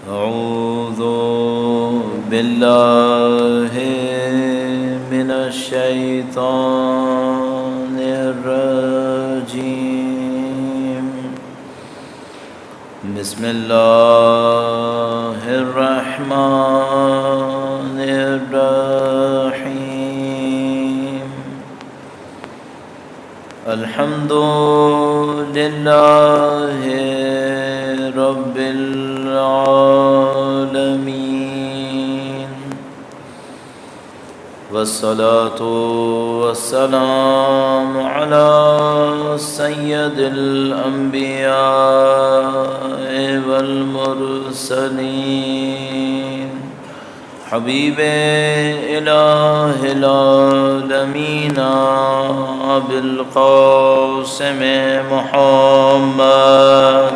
أعوذ بالله من الشيطان الرجيم. بسم الله الرحمن الرحيم. الحمد لله رب العالمين، والصلاة والسلام على سيد الأنبياء والمرسلين، حبيب إله العالمين أبي القاسم محمد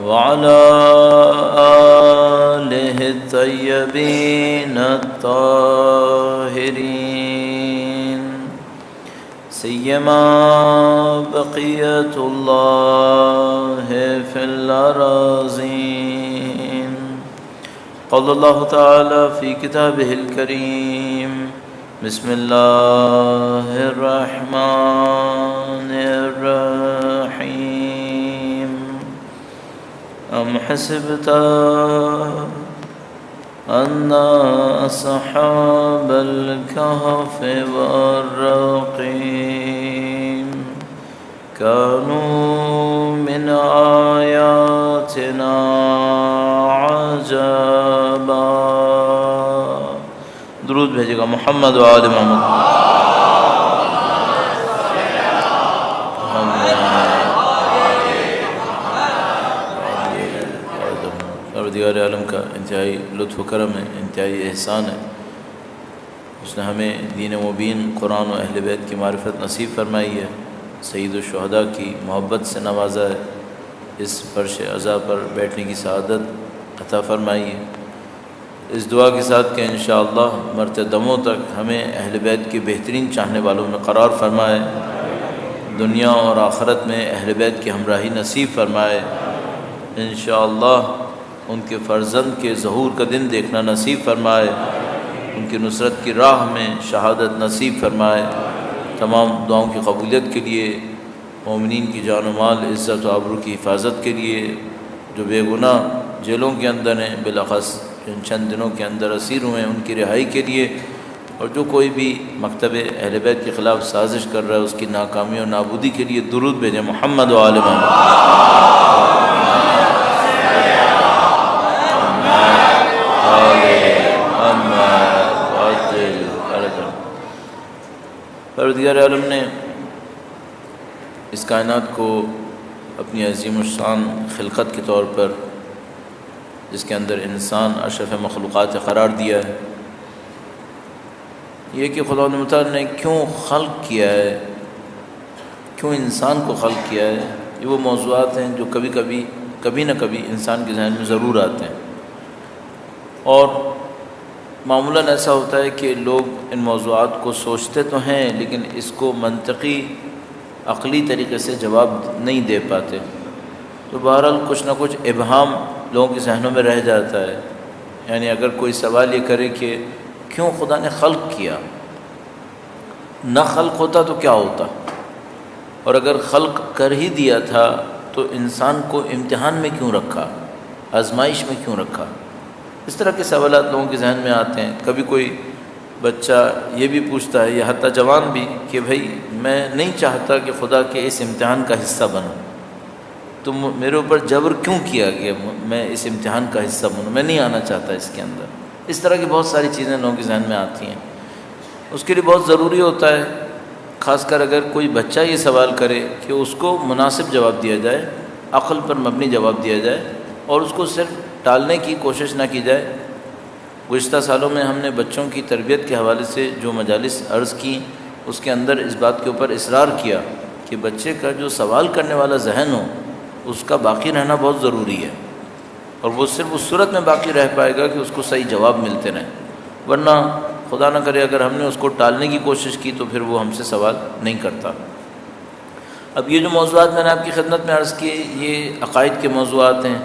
وعلى آله الطيبين الطاهرين، سيما بقية الله في الأراضين. قال الله تعالى في كتابه الكريم: بسم الله الرحمن الرحيم. أم حسبت أن أصحاب الكهف والرقيم كانوا من آياتنا عجبا. درود بھیجے گا محمد و آل محمد. پروردگار عالم کا انتہائی لطف و کرم ہے، انتہائی احسان ہے. اس نے ہمیں دین مبین، قرآن و اہل بیت کی معرفت نصیب فرمائی ہے، سید الشہداء کی محبت سے نوازا ہے، اس فرش عزا پر بیٹھنے کی سعادت عطا فرمائی ہے. اس دعا کے ساتھ کہ انشاءاللہ مرتے دموں تک ہمیں اہل بیت کے بہترین چاہنے والوں میں قرار فرمائے، دنیا اور آخرت میں اہل بیت کی ہمراہی نصیب فرمائے، انشاءاللہ ان کے فرزند کے ظہور کا دن دیکھنا نصیب فرمائے، ان کی نصرت کی راہ میں شہادت نصیب فرمائے. تمام دعاؤں کی قبولیت کے لیے، مومنین کی جان و مال، عزت و آبرو کی حفاظت کے لیے، جو بے گناہ جیلوں کے اندر ہیں، بالاخص جن چند دنوں کے اندر اسیر ہوئے ہیں، ان کی رہائی کے لیے، اور جو کوئی بھی مکتب اہل بیت کے خلاف سازش کر رہا ہے اس کی ناکامی اور نابودی کے لیے درود بھیجیں محمد و آل محمد. پروردگار عالم نے اس کائنات کو اپنی عظیم الشان خلقت کے طور پر، جس کے اندر انسان اشرف مخلوقات قرار دیا ہے، یہ کہ خدا متعال نے کیوں خلق کیا ہے، کیوں انسان کو خلق کیا ہے، یہ وہ موضوعات ہیں جو کبھی نہ کبھی انسان کے ذہن میں ضرور آتے ہیں. اور معمولاً ایسا ہوتا ہے کہ لوگ ان موضوعات کو سوچتے تو ہیں لیکن اس کو منطقی عقلی طریقے سے جواب نہیں دے پاتے. تو بہرحال کچھ نہ کچھ ابہام لوگوں کے ذہنوں میں رہ جاتا ہے. یعنی اگر کوئی سوال یہ کرے کہ کیوں خدا نے خلق کیا، نہ خلق ہوتا تو کیا ہوتا، اور اگر خلق کر ہی دیا تھا تو انسان کو امتحان میں کیوں رکھا، آزمائش میں کیوں رکھا، اس طرح کے سوالات لوگوں کے ذہن میں آتے ہیں. کبھی کوئی بچہ یہ بھی پوچھتا ہے، یا حتیٰ جوان بھی، کہ بھائی میں نہیں چاہتا کہ خدا کے اس امتحان کا حصہ بنوں، تو میرے اوپر جبر کیوں کیا کہ میں اس امتحان کا حصہ بنوں، میں نہیں آنا چاہتا اس کے اندر. اس طرح کی بہت ساری چیزیں لوگوں کے ذہن میں آتی ہیں. اس کے لیے بہت ضروری ہوتا ہے، خاص کر اگر کوئی بچہ یہ سوال کرے، کہ اس کو مناسب جواب دیا جائے، عقل پر مبنی جواب دیا جائے، اور اس کو صرف ٹالنے کی کوشش نہ کی جائے. گزشتہ سالوں میں ہم نے بچوں کی تربیت کے حوالے سے جو مجالس عرض کی، اس کے اندر اس بات کے اوپر اصرار کیا کہ بچے کا جو سوال کرنے والا ذہن ہو، اس کا باقی رہنا بہت ضروری ہے، اور وہ صرف اس صورت میں باقی رہ پائے گا کہ اس کو صحیح جواب ملتے رہیں. ورنہ خدا نہ کرے اگر ہم نے اس کو ٹالنے کی کوشش کی تو پھر وہ ہم سے سوال نہیں کرتا۔ اب یہ جو موضوعات میں نے آپ کی خدمت میں عرض کیے یہ عقائد کے موضوعات ہیں،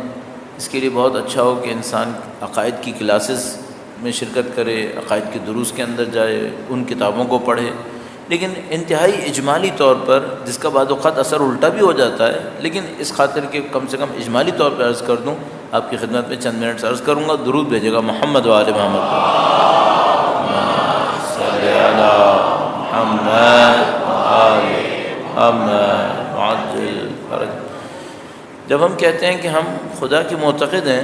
اس کے لیے بہت اچھا ہو کہ انسان عقائد کی کلاسز میں شرکت کرے، عقائد کے دروس کے اندر جائے، ان کتابوں کو پڑھے، لیکن انتہائی اجمالی طور پر، جس کا بعض اوقات اثر الٹا بھی ہو جاتا ہے، لیکن اس خاطر کہ کم سے کم اجمالی طور پر عرض کر دوں، آپ کی خدمت میں چند منٹ عرض کروں گا۔ درود بھیجے گا محمد و آل محمد، صلی علی محمد و آل محمد عجل فرج۔ جب ہم کہتے ہیں کہ ہم خدا کے معتقد ہیں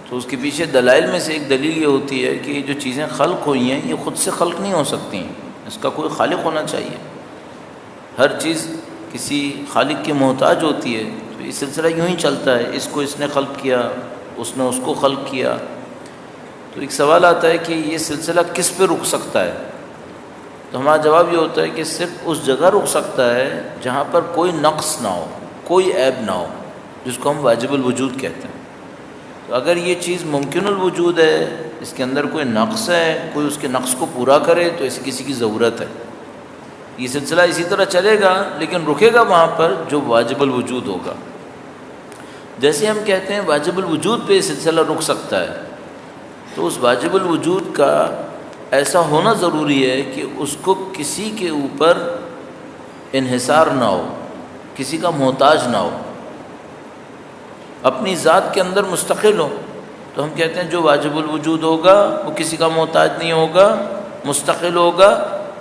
تو اس کے پیچھے دلائل میں سے ایک دلیل یہ ہوتی ہے کہ جو چیزیں خلق ہوئی ہیں یہ خود سے خلق نہیں ہو سکتی ہیں، اس کا کوئی خالق ہونا چاہیے۔ ہر چیز کسی خالق کی محتاج ہوتی ہے، تو یہ سلسلہ یوں ہی چلتا ہے، اس کو اس نے خلق کیا، اس نے اس کو خلق کیا۔ تو ایک سوال آتا ہے کہ یہ سلسلہ کس پہ رک سکتا ہے؟ تو ہمارا جواب یہ ہوتا ہے کہ صرف اس جگہ رک سکتا ہے جہاں پر کوئی نقص نہ ہو، کوئی عیب نہ ہو، جس کو ہم واجب الوجود کہتے ہیں۔ تو اگر یہ چیز ممکن الوجود ہے، اس کے اندر کوئی نقص ہے، کوئی اس کے نقص کو پورا کرے، تو اسے کسی کی ضرورت ہے۔ یہ سلسلہ اسی طرح چلے گا، لیکن رکے گا وہاں پر جو واجب الوجود ہوگا۔ جیسے ہم کہتے ہیں واجب الوجود پہ یہ سلسلہ رک سکتا ہے، تو اس واجب الوجود کا ایسا ہونا ضروری ہے کہ اس کو کسی کے اوپر انحصار نہ ہو، کسی کا محتاج نہ ہو، اپنی ذات کے اندر مستقل ہو۔ تو ہم کہتے ہیں جو واجب الوجود ہوگا وہ کسی کا محتاج نہیں ہوگا، مستقل ہوگا،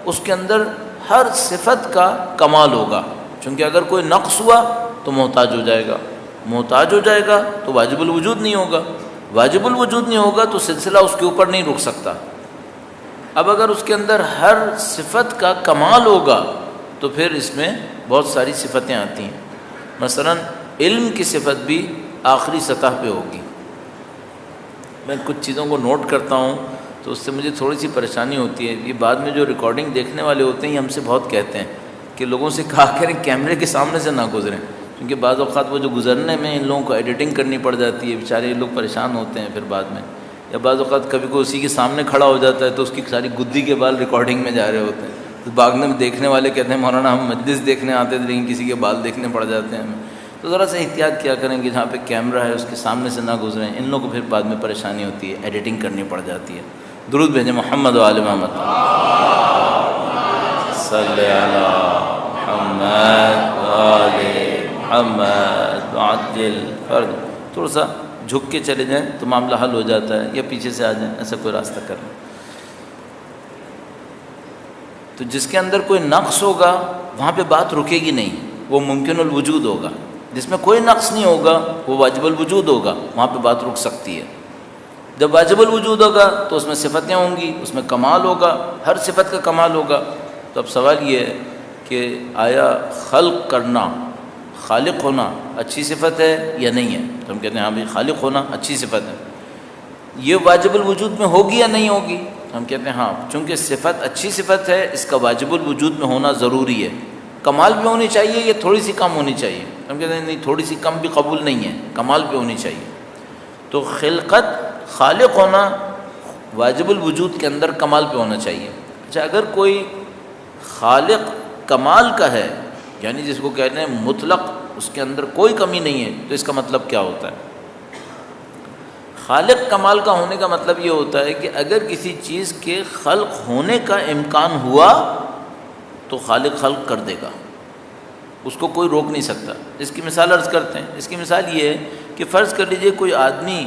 اس کے اندر ہر صفت کا کمال ہوگا، چونکہ اگر کوئی نقص ہوا تو محتاج ہو جائے گا، محتاج ہو جائے گا تو واجب الوجود نہیں ہوگا، واجب الوجود نہیں ہوگا تو سلسلہ اس کے اوپر نہیں رک سکتا۔ اب اگر اس کے اندر ہر صفت کا کمال ہوگا تو پھر اس میں بہت ساری صفتیں آتی ہیں۔ مثلا علم کی صفت بھی آخری سطح پہ ہوگی۔ میں کچھ چیزوں کو نوٹ کرتا ہوں تو اس سے مجھے تھوڑی سی پریشانی ہوتی ہے۔ یہ بعد میں جو ریکارڈنگ دیکھنے والے ہوتے ہیں یہ ہم سے بہت کہتے ہیں کہ لوگوں سے کہا کریں کیمرے کے سامنے سے نہ گزریں، کیونکہ بعض اوقات وہ جو گزرنے میں ان لوگوں کو ایڈیٹنگ کرنی پڑ جاتی ہے، بیچارے یہ لوگ پریشان ہوتے ہیں پھر بعد میں، یا بعض اوقات کبھی کوئی اسی کے سامنے کھڑا ہو جاتا ہے تو اس کی ساری گدی کے بال ریکارڈنگ میں جا رہے ہوتے ہیں، تو بعد میں دیکھنے والے کہتے ہیں مولانا ہم مجلس دیکھنے آتے تھے لیکن کسی کے بال دیکھنے پڑ جاتے ہیں ہمیں۔ تو ذرا سا احتیاط کیا کریں کہ جہاں پہ کیمرہ ہے اس کے سامنے سے نہ گزریں، ان لوگوں کو پھر بعد میں پریشانی ہوتی ہے، ایڈیٹنگ کرنی پڑ جاتی ہے۔ درود بھیجیں محمد و آل محمد، صلی علی محمد و آل محمد عجل فرج۔ تھوڑا سا جھک کے چلے جائیں تو معاملہ حل ہو جاتا ہے، یا پیچھے سے آ جائیں، ایسا کوئی راستہ کر لیں۔ تو جس کے اندر کوئی نقص ہوگا وہاں پہ بات رکے گی نہیں، وہ ممکن الوجود ہوگا۔ جس میں کوئی نقص نہیں ہوگا وہ واجب الوجود ہوگا، وہاں پہ بات رک سکتی ہے۔ جب واجب الوجود ہوگا تو اس میں صفتیں ہوں گی، اس میں کمال ہوگا، ہر صفت کا کمال ہوگا۔ تو اب سوال یہ ہے کہ آیا خلق کرنا، خالق ہونا اچھی صفت ہے یا نہیں ہے؟ تو ہم کہتے ہیں ہاں بھائی خالق ہونا اچھی صفت ہے۔ یہ واجب الوجود میں ہوگی یا نہیں ہوگی؟ تو ہم کہتے ہیں ہاں، چونکہ صفت اچھی صفت ہے اس کا واجب الوجود میں ہونا ضروری ہے۔ کمال بھی ہونی چاہیے یا تھوڑی سی کم ہونی چاہیے؟ ہم کہتے ہیں نہیں، تھوڑی سی کم بھی قبول نہیں ہے، کمال بھی ہونی چاہیے۔ تو خلقت، خالق ہونا واجب الوجود کے اندر کمال پہ ہونا چاہیے۔ اچھا، اگر کوئی خالق کمال کا ہے، یعنی جس کو کہتے ہیں مطلق، اس کے اندر کوئی کمی نہیں ہے، تو اس کا مطلب کیا ہوتا ہے؟ خالق کمال کا ہونے کا مطلب یہ ہوتا ہے کہ اگر کسی چیز کے خلق ہونے کا امکان ہوا تو خالق خلق کر دے گا، اس کو کوئی روک نہیں سکتا۔ اس کی مثال عرض کرتے ہیں۔ اس کی مثال یہ ہے کہ فرض کر لیجئے کوئی آدمی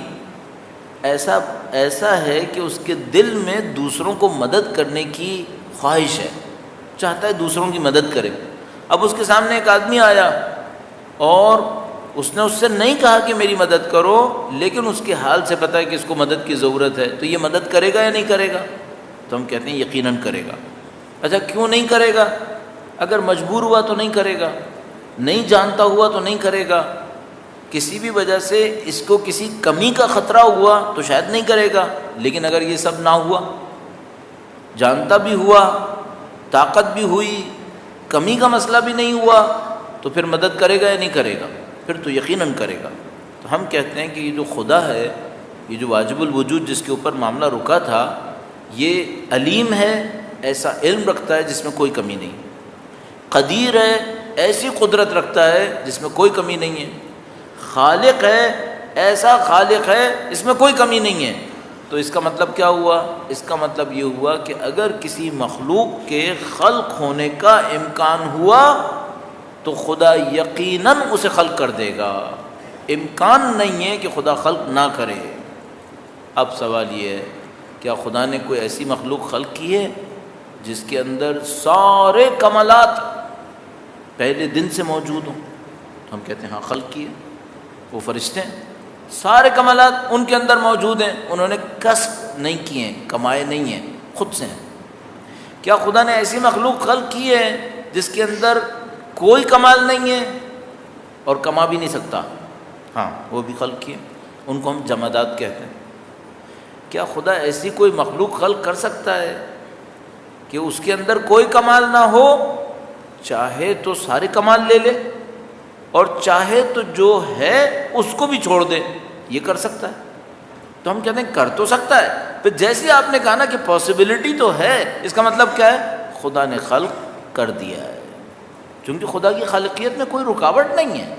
ایسا ہے کہ اس کے دل میں دوسروں کو مدد کرنے کی خواہش ہے، چاہتا ہے دوسروں کی مدد کرے۔ اب اس کے سامنے ایک آدمی آیا اور اس نے اس سے نہیں کہا کہ میری مدد کرو، لیکن اس کے حال سے پتہ ہے کہ اس کو مدد کی ضرورت ہے، تو یہ مدد کرے گا یا نہیں کرے گا؟ تو ہم کہتے ہیں یقیناً کرے گا۔ اچھا، کیوں نہیں کرے گا؟ اگر مجبور ہوا تو نہیں کرے گا، نہیں جانتا ہوا تو نہیں کرے گا، کسی بھی وجہ سے اس کو کسی کمی کا خطرہ ہوا تو شاید نہیں کرے گا۔ لیکن اگر یہ سب نہ ہوا، جانتا بھی ہوا، طاقت بھی ہوئی، کمی کا مسئلہ بھی نہیں ہوا، تو پھر مدد کرے گا یا نہیں کرے گا؟ پھر تو یقیناً کرے گا۔ تو ہم کہتے ہیں کہ یہ جو خدا ہے، یہ جو واجب الوجود جس کے اوپر معاملہ رکا تھا، یہ علیم ہے، ایسا علم رکھتا ہے جس میں کوئی کمی نہیں، قدیر ہے، ایسی قدرت رکھتا ہے جس میں کوئی کمی نہیں ہے، خالق ہے، ایسا خالق ہے اس میں کوئی کمی نہیں ہے۔ تو اس کا مطلب کیا ہوا؟ اس کا مطلب یہ ہوا کہ اگر کسی مخلوق کے خلق ہونے کا امکان ہوا تو خدا یقیناً اسے خلق کر دے گا، امکان نہیں ہے کہ خدا خلق نہ کرے۔ اب سوال یہ ہے، کیا خدا نے کوئی ایسی مخلوق خلق کی ہے جس کے اندر سارے کمالات پہلے دن سے موجود ہوں؟ تو ہم کہتے ہیں ہاں خلق کی ہے، وہ فرشتے ہیں، سارے کمالات ان کے اندر موجود ہیں، انہوں نے کسب نہیں کیے ہیں، کمائے نہیں ہیں، خود سے ہیں۔ کیا خدا نے ایسی مخلوق خلق کی ہے جس کے اندر کوئی کمال نہیں ہے اور کما بھی نہیں سکتا؟ ہاں وہ بھی خلق کیے، ان کو ہم جمادات کہتے ہیں۔ کیا خدا ایسی کوئی مخلوق خلق کر سکتا ہے کہ اس کے اندر کوئی کمال نہ ہو؟ چاہے تو سارے کمال لے لے اور چاہے تو جو ہے اس کو بھی چھوڑ دے، یہ کر سکتا ہے؟ تو ہم کہتے ہیں کر تو سکتا ہے، پھر جیسے آپ نے کہا نا کہ پاسبلٹی تو ہے، اس کا مطلب کیا ہے؟ خدا نے خلق کر دیا ہے، چونکہ خدا کی خالقیت میں کوئی رکاوٹ نہیں ہے۔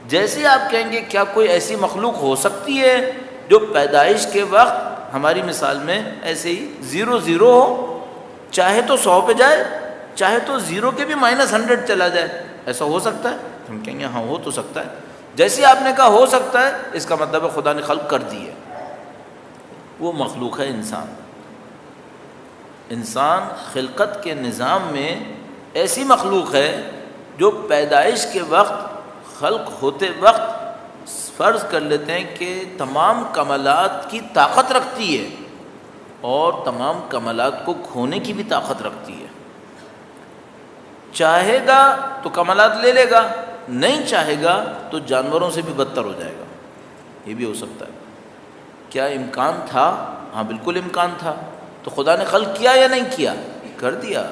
جیسے آپ کہیں گے کیا کوئی ایسی مخلوق ہو سکتی ہے جو پیدائش کے وقت ہماری مثال میں ایسے ہی 0 ہو، چاہے تو 100 پہ جائے، چاہے تو 0 کے بھی -100 چلا جائے، ایسا ہو سکتا ہے؟ ہم کہیں گے ہاں ہو تو سکتا ہے۔ جیسے آپ نے کہا ہو سکتا ہے، اس کا مطلب ہے خدا نے خلق کر دی ہے۔ وہ مخلوق ہے انسان۔ انسان خلقت کے نظام میں ایسی مخلوق ہے جو پیدائش کے وقت، خلق ہوتے وقت فرض کر لیتے ہیں کہ تمام کمالات کی طاقت رکھتی ہے اور تمام کمالات کو کھونے کی بھی طاقت رکھتی ہے۔ چاہے گا تو کمالات لے لے گا، نہیں چاہے گا تو جانوروں سے بھی بدتر ہو جائے گا، یہ بھی ہو سکتا ہے۔ کیا امکان تھا؟ ہاں بالکل امکان تھا۔ تو خدا نے خلق کیا یا نہیں کیا؟ کر دیا،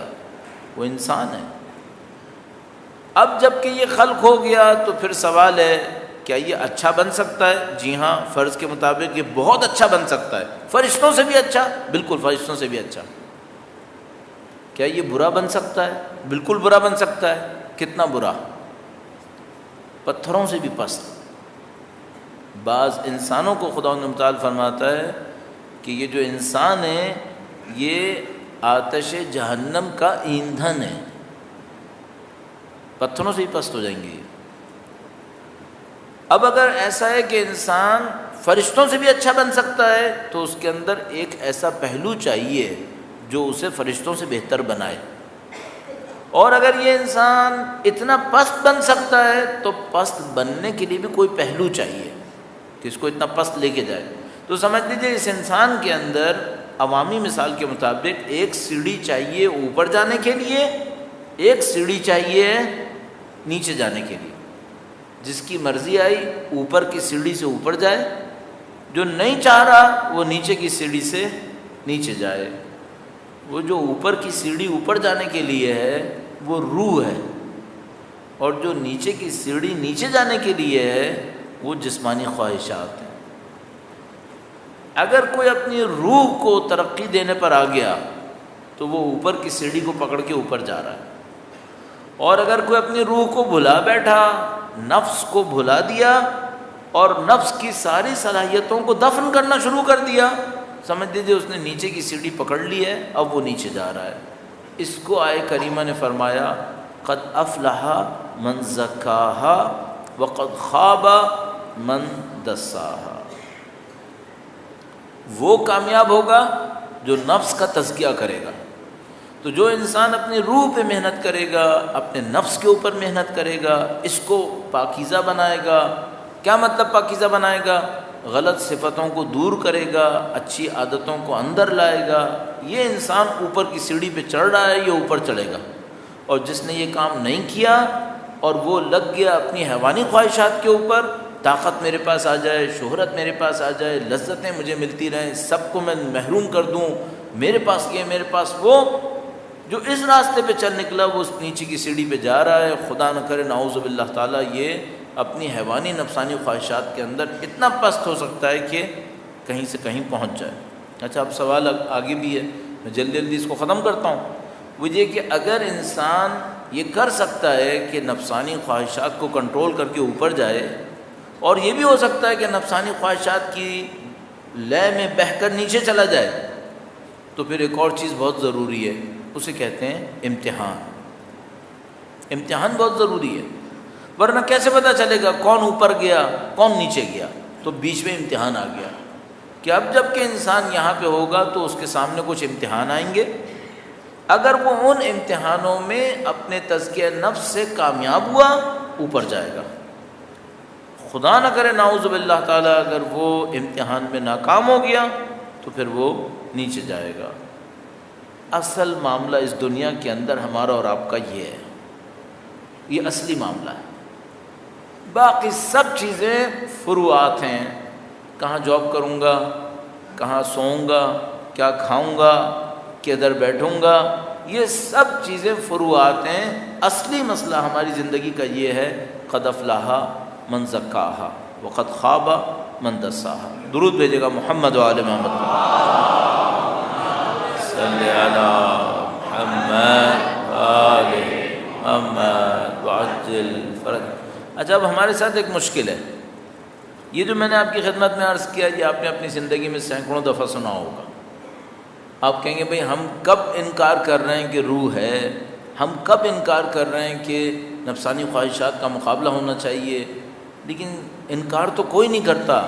وہ انسان ہے۔ اب جب کہ یہ خلق ہو گیا تو پھر سوال ہے کیا یہ اچھا بن سکتا ہے؟ جی ہاں، فرض کے مطابق یہ بہت اچھا بن سکتا ہے، فرشتوں سے بھی اچھا، بالکل فرشتوں سے بھی اچھا۔ کیا یہ برا بن سکتا ہے؟ بالکل برا بن سکتا ہے۔ کتنا برا؟ پتھروں سے بھی پست۔ بعض انسانوں کو خدا متعال فرماتا ہے کہ یہ جو انسان ہے یہ آتش جہنم کا ایندھن ہے، پتھروں سے ہی پست ہو جائیں گے۔ اب اگر ایسا ہے کہ انسان فرشتوں سے بھی اچھا بن سکتا ہے تو اس کے اندر ایک ایسا پہلو چاہیے جو اسے فرشتوں سے بہتر بنائے، اور اگر یہ انسان اتنا پست بن سکتا ہے تو پست بننے کے لیے بھی کوئی پہلو چاہیے کہ اس کو اتنا پست لے کے جائے۔ تو سمجھ لیجیے اس انسان کے اندر عوامی مثال کے مطابق ایک سیڑھی چاہیے اوپر جانے کے لیے، ایک سیڑھی چاہیے نیچے جانے کے لیے۔ جس کی مرضی آئی اوپر کی سیڑھی سے اوپر جائے، جو نہیں چاہ رہا وہ نیچے کی سیڑھی سے نیچے جائے۔ وہ جو اوپر کی سیڑھی اوپر جانے کے لیے ہے وہ روح ہے، اور جو نیچے کی سیڑھی نیچے جانے کے لیے ہے وہ جسمانی خواہشات ہیں۔ اگر کوئی اپنی روح کو ترقی دینے پر آ گیا تو وہ اوپر کی سیڑھی کو پکڑ کے اوپر جا رہا ہے، اور اگر کوئی اپنی روح کو بھلا بیٹھا، نفس کو بھلا دیا اور نفس کی ساری صلاحیتوں کو دفن کرنا شروع کر دیا، سمجھ لیجیے اس نے نیچے کی سیڑھی پکڑ لی ہے، اب وہ نیچے جا رہا ہے۔ اس کو آئے کریمہ نے فرمایا قد افلح من زکاہا وقد خاب من دساہا۔ وہ کامیاب ہوگا جو نفس کا تزکیہ کرے گا۔ تو جو انسان اپنی روح پہ محنت کرے گا، اپنے نفس کے اوپر محنت کرے گا، اس کو پاکیزہ بنائے گا۔ کیا مطلب پاکیزہ بنائے گا؟ غلط صفتوں کو دور کرے گا، اچھی عادتوں کو اندر لائے گا، یہ انسان اوپر کی سیڑھی پہ چڑھ رہا ہے، یہ اوپر چڑھے گا۔ اور جس نے یہ کام نہیں کیا اور وہ لگ گیا اپنی حیوانی خواہشات کے اوپر، طاقت میرے پاس آ جائے، شہرت میرے پاس آ جائے، لذتیں مجھے ملتی رہیں، سب کو میں محروم کر دوں، میرے پاس یہ میرے پاس وہ، جو اس راستے پہ چل نکلا وہ اس نیچے کی سیڑھی پہ جا رہا ہے۔ خدا نہ کرے نعوذ باللہ تعالیٰ یہ اپنی حیوانی نفسانی خواہشات کے اندر اتنا پست ہو سکتا ہے کہ کہیں سے کہیں پہنچ جائے۔ اچھا اب سوال آگے بھی ہے، میں جلدی جلدی اس کو ختم کرتا ہوں. وہ یہ کہ اگر انسان یہ کر سکتا ہے کہ نفسانی خواہشات کو کنٹرول کر کے اوپر جائے، اور یہ بھی ہو سکتا ہے کہ نفسانی خواہشات کی لے میں بہہ کر نیچے چلا جائے، تو پھر ایک اور چیز بہت ضروری ہے، اسے کہتے ہیں امتحان. امتحان بہت ضروری ہے، ورنہ کیسے پتہ چلے گا کون اوپر گیا کون نیچے گیا؟ تو بیچ میں امتحان آ گیا کہ اب جب کہ انسان یہاں پہ ہوگا تو اس کے سامنے کچھ امتحان آئیں گے. اگر وہ ان امتحانوں میں اپنے تزکیہ نفس سے کامیاب ہوا اوپر جائے گا، خدا نہ کرے نعوذ باللہ تعالیٰ اگر وہ امتحان میں ناکام ہو گیا تو پھر وہ نیچے جائے گا. اصل معاملہ اس دنیا کے اندر ہمارا اور آپ کا یہ ہے، یہ اصلی معاملہ ہے. باقی سب چیزیں فروعات ہیں، کہاں جاب کروں گا، کہاں سوؤں گا، کیا کھاؤں گا، کدھر بیٹھوں گا، یہ سب چیزیں فروعات ہیں. اصلی مسئلہ ہماری زندگی کا یہ ہے، قد افلح من زکاہا وقد خاب من دساہا. درود بھیجے گا محمد و آل محمد، صلی علی محمد آل محمد وعجل فرج. اچھا اب ہمارے ساتھ ایک مشکل ہے، یہ جو میں نے آپ کی خدمت میں عرض کیا، یہ آپ نے اپنی زندگی میں سینکڑوں دفعہ سنا ہوگا. آپ کہیں گے بھئی ہم کب انکار کر رہے ہیں کہ روح ہے، ہم کب انکار کر رہے ہیں کہ نفسانی خواہشات کا مقابلہ ہونا چاہیے. لیکن انکار تو کوئی نہیں کرتا،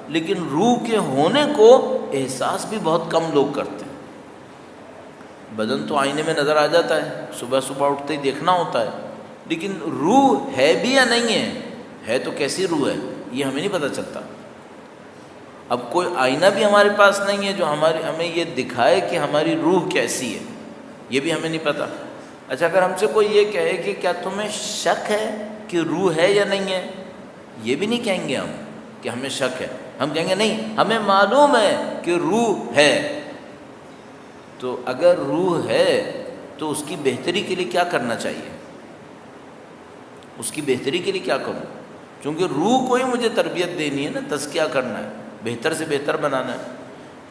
لیکن روح کے ہونے کو احساس بھی بہت کم لوگ کرتے ہیں. بدن تو آئینے میں نظر آ جاتا ہے، صبح صبح اٹھتے ہی دیکھنا ہوتا ہے، لیکن روح ہے بھی یا نہیں ہے تو کیسی روح ہے یہ ہمیں نہیں پتہ چلتا. اب کوئی آئینہ بھی ہمارے پاس نہیں ہے جو ہمیں یہ دکھائے کہ ہماری روح کیسی ہے، یہ بھی ہمیں نہیں پتہ. اچھا اگر ہم سے کوئی یہ کہے کہ کیا تمہیں شک ہے کہ روح ہے یا نہیں ہے، یہ بھی نہیں کہیں گے ہم کہ ہمیں شک ہے، ہم کہیں گے نہیں ہمیں معلوم ہے کہ روح ہے. تو اگر روح ہے تو اس کی بہتری کے لیے کیا کرنا چاہیے؟ اس کی بہتری کے لیے کیا کروں؟ چونکہ روح کو ہی مجھے تربیت دینی ہے نا، تزکیہ کرنا ہے، بہتر سے بہتر بنانا ہے.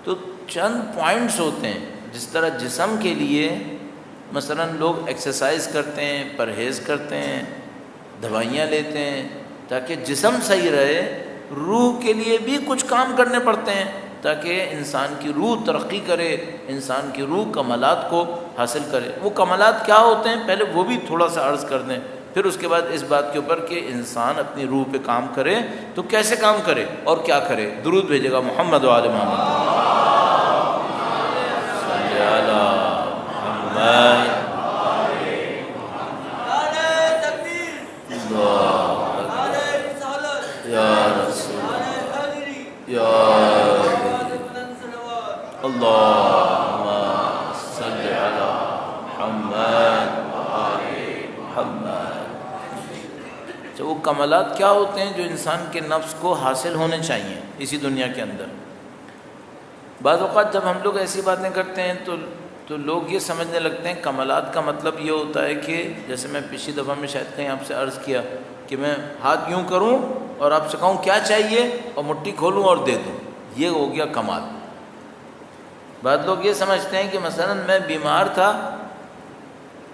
تو چند پوائنٹس ہوتے ہیں، جس طرح جسم کے لیے مثلا لوگ ایکسرسائز کرتے ہیں، پرہیز کرتے ہیں، دوائیاں لیتے ہیں تاکہ جسم صحیح رہے، روح کے لیے بھی کچھ کام کرنے پڑتے ہیں تاکہ انسان کی روح ترقی کرے، انسان کی روح کمالات کو حاصل کرے. وہ کمالات کیا ہوتے ہیں پہلے وہ بھی تھوڑا سا عرض کر دیں، پھر اس کے بعد اس بات کے اوپر کہ انسان اپنی روح پہ کام کرے تو کیسے کام کرے اور کیا کرے. درود بھیجے گا محمد و آل محمد، صلی علی محمد. یا رسول یا اللہم صلی علی محمد محمد. تو وہ کمالات کیا ہوتے ہیں جو انسان کے نفس کو حاصل ہونے چاہیے اسی دنیا کے اندر؟ بعض اوقات جب ہم لوگ ایسی باتیں کرتے ہیں تو لوگ یہ سمجھنے لگتے ہیں کمالات کا مطلب یہ ہوتا ہے کہ جیسے میں پچھلی دفعہ میں شاید کہیں آپ سے عرض کیا کہ میں ہاتھ یوں کروں اور آپ سے کہوں کیا چاہیے اور مٹھی کھولوں اور دے دوں، یہ ہو گیا کمال. بعض لوگ یہ سمجھتے ہیں کہ مثلا میں بیمار تھا،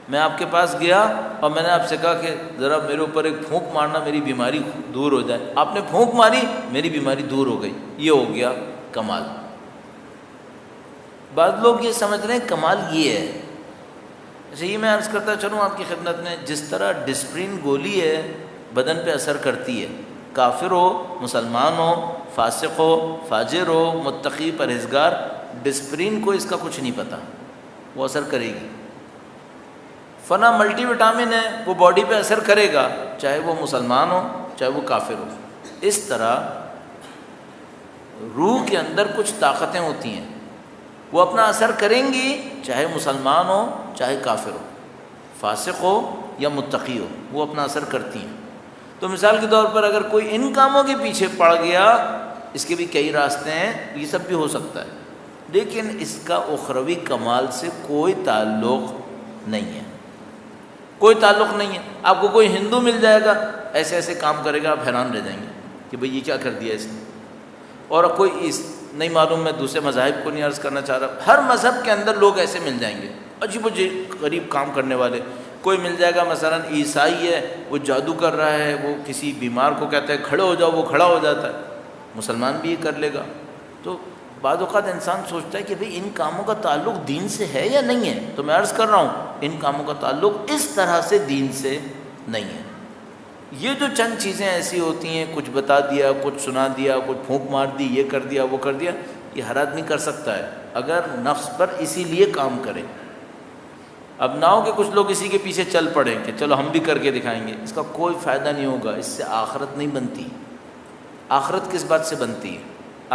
میں آپ کے پاس گیا اور میں نے آپ سے کہا کہ ذرا میرے اوپر ایک پھونک مارنا میری بیماری دور ہو جائے، آپ نے پھونک ماری میری بیماری دور ہو گئی، یہ ہو گیا کمال. بعض لوگ یہ سمجھ رہے ہیں کمال یہ ہے. اچھا یہ میں عرض کرتا چلوں آپ کی خدمت میں، جس طرح ڈسپرین گولی ہے بدن پہ اثر کرتی ہے، کافر ہو مسلمان ہو، فاسق ہو فاجر ہو، متقی پرہیزگار، ڈسپرین کو اس کا کچھ نہیں پتہ، وہ اثر کرے گی. فنا ملٹی وٹامن ہے، وہ باڈی پہ اثر کرے گا چاہے وہ مسلمان ہو چاہے وہ کافر ہو. اس طرح روح کے اندر کچھ طاقتیں ہوتی ہیں، وہ اپنا اثر کریں گی چاہے مسلمان ہو چاہے کافر ہو، فاسق ہو یا متقی ہو، وہ اپنا اثر کرتی ہیں. تو مثال کے طور پر اگر کوئی ان کاموں کے پیچھے پڑ گیا، اس کے بھی کئی راستے ہیں، یہ سب بھی ہو سکتا ہے، لیکن اس کا اخروی کمال سے کوئی تعلق نہیں ہے، کوئی تعلق نہیں ہے. آپ کو کوئی ہندو مل جائے گا ایسے ایسے کام کرے گا، آپ حیران رہ جائیں گے کہ بھئی یہ کیا کر دیا اس نے. اور کوئی نہیں معلوم، میں دوسرے مذاہب کو نہیں عرض کرنا چاہ رہا، ہر مذہب کے اندر لوگ ایسے مل جائیں گے عجیب و غریب کام کرنے والے. کوئی مل جائے گا مثلا عیسائی ہے، وہ جادو کر رہا ہے، وہ کسی بیمار کو کہتا ہے کھڑے ہو جاؤ، وہ کھڑا ہو جاتا ہے. مسلمان بھی یہ کر لے گا. تو بعض اوقات انسان سوچتا ہے کہ بھئی ان کاموں کا تعلق دین سے ہے یا نہیں ہے. تو میں عرض کر رہا ہوں ان کاموں کا تعلق اس طرح سے دین سے نہیں ہے. یہ جو چند چیزیں ایسی ہوتی ہیں، کچھ بتا دیا، کچھ سنا دیا، کچھ پھونک مار دی، یہ کر دیا وہ کر دیا، یہ ہر آدمی کر سکتا ہے اگر نفس پر اسی لیے کام کرے. اب نہ ہو کہ کچھ لوگ اسی کے پیچھے چل پڑیں کہ چلو ہم بھی کر کے دکھائیں گے، اس کا کوئی فائدہ نہیں ہوگا. اس سے آخرت نہیں بنتی. آخرت کس بات سے بنتی ہے؟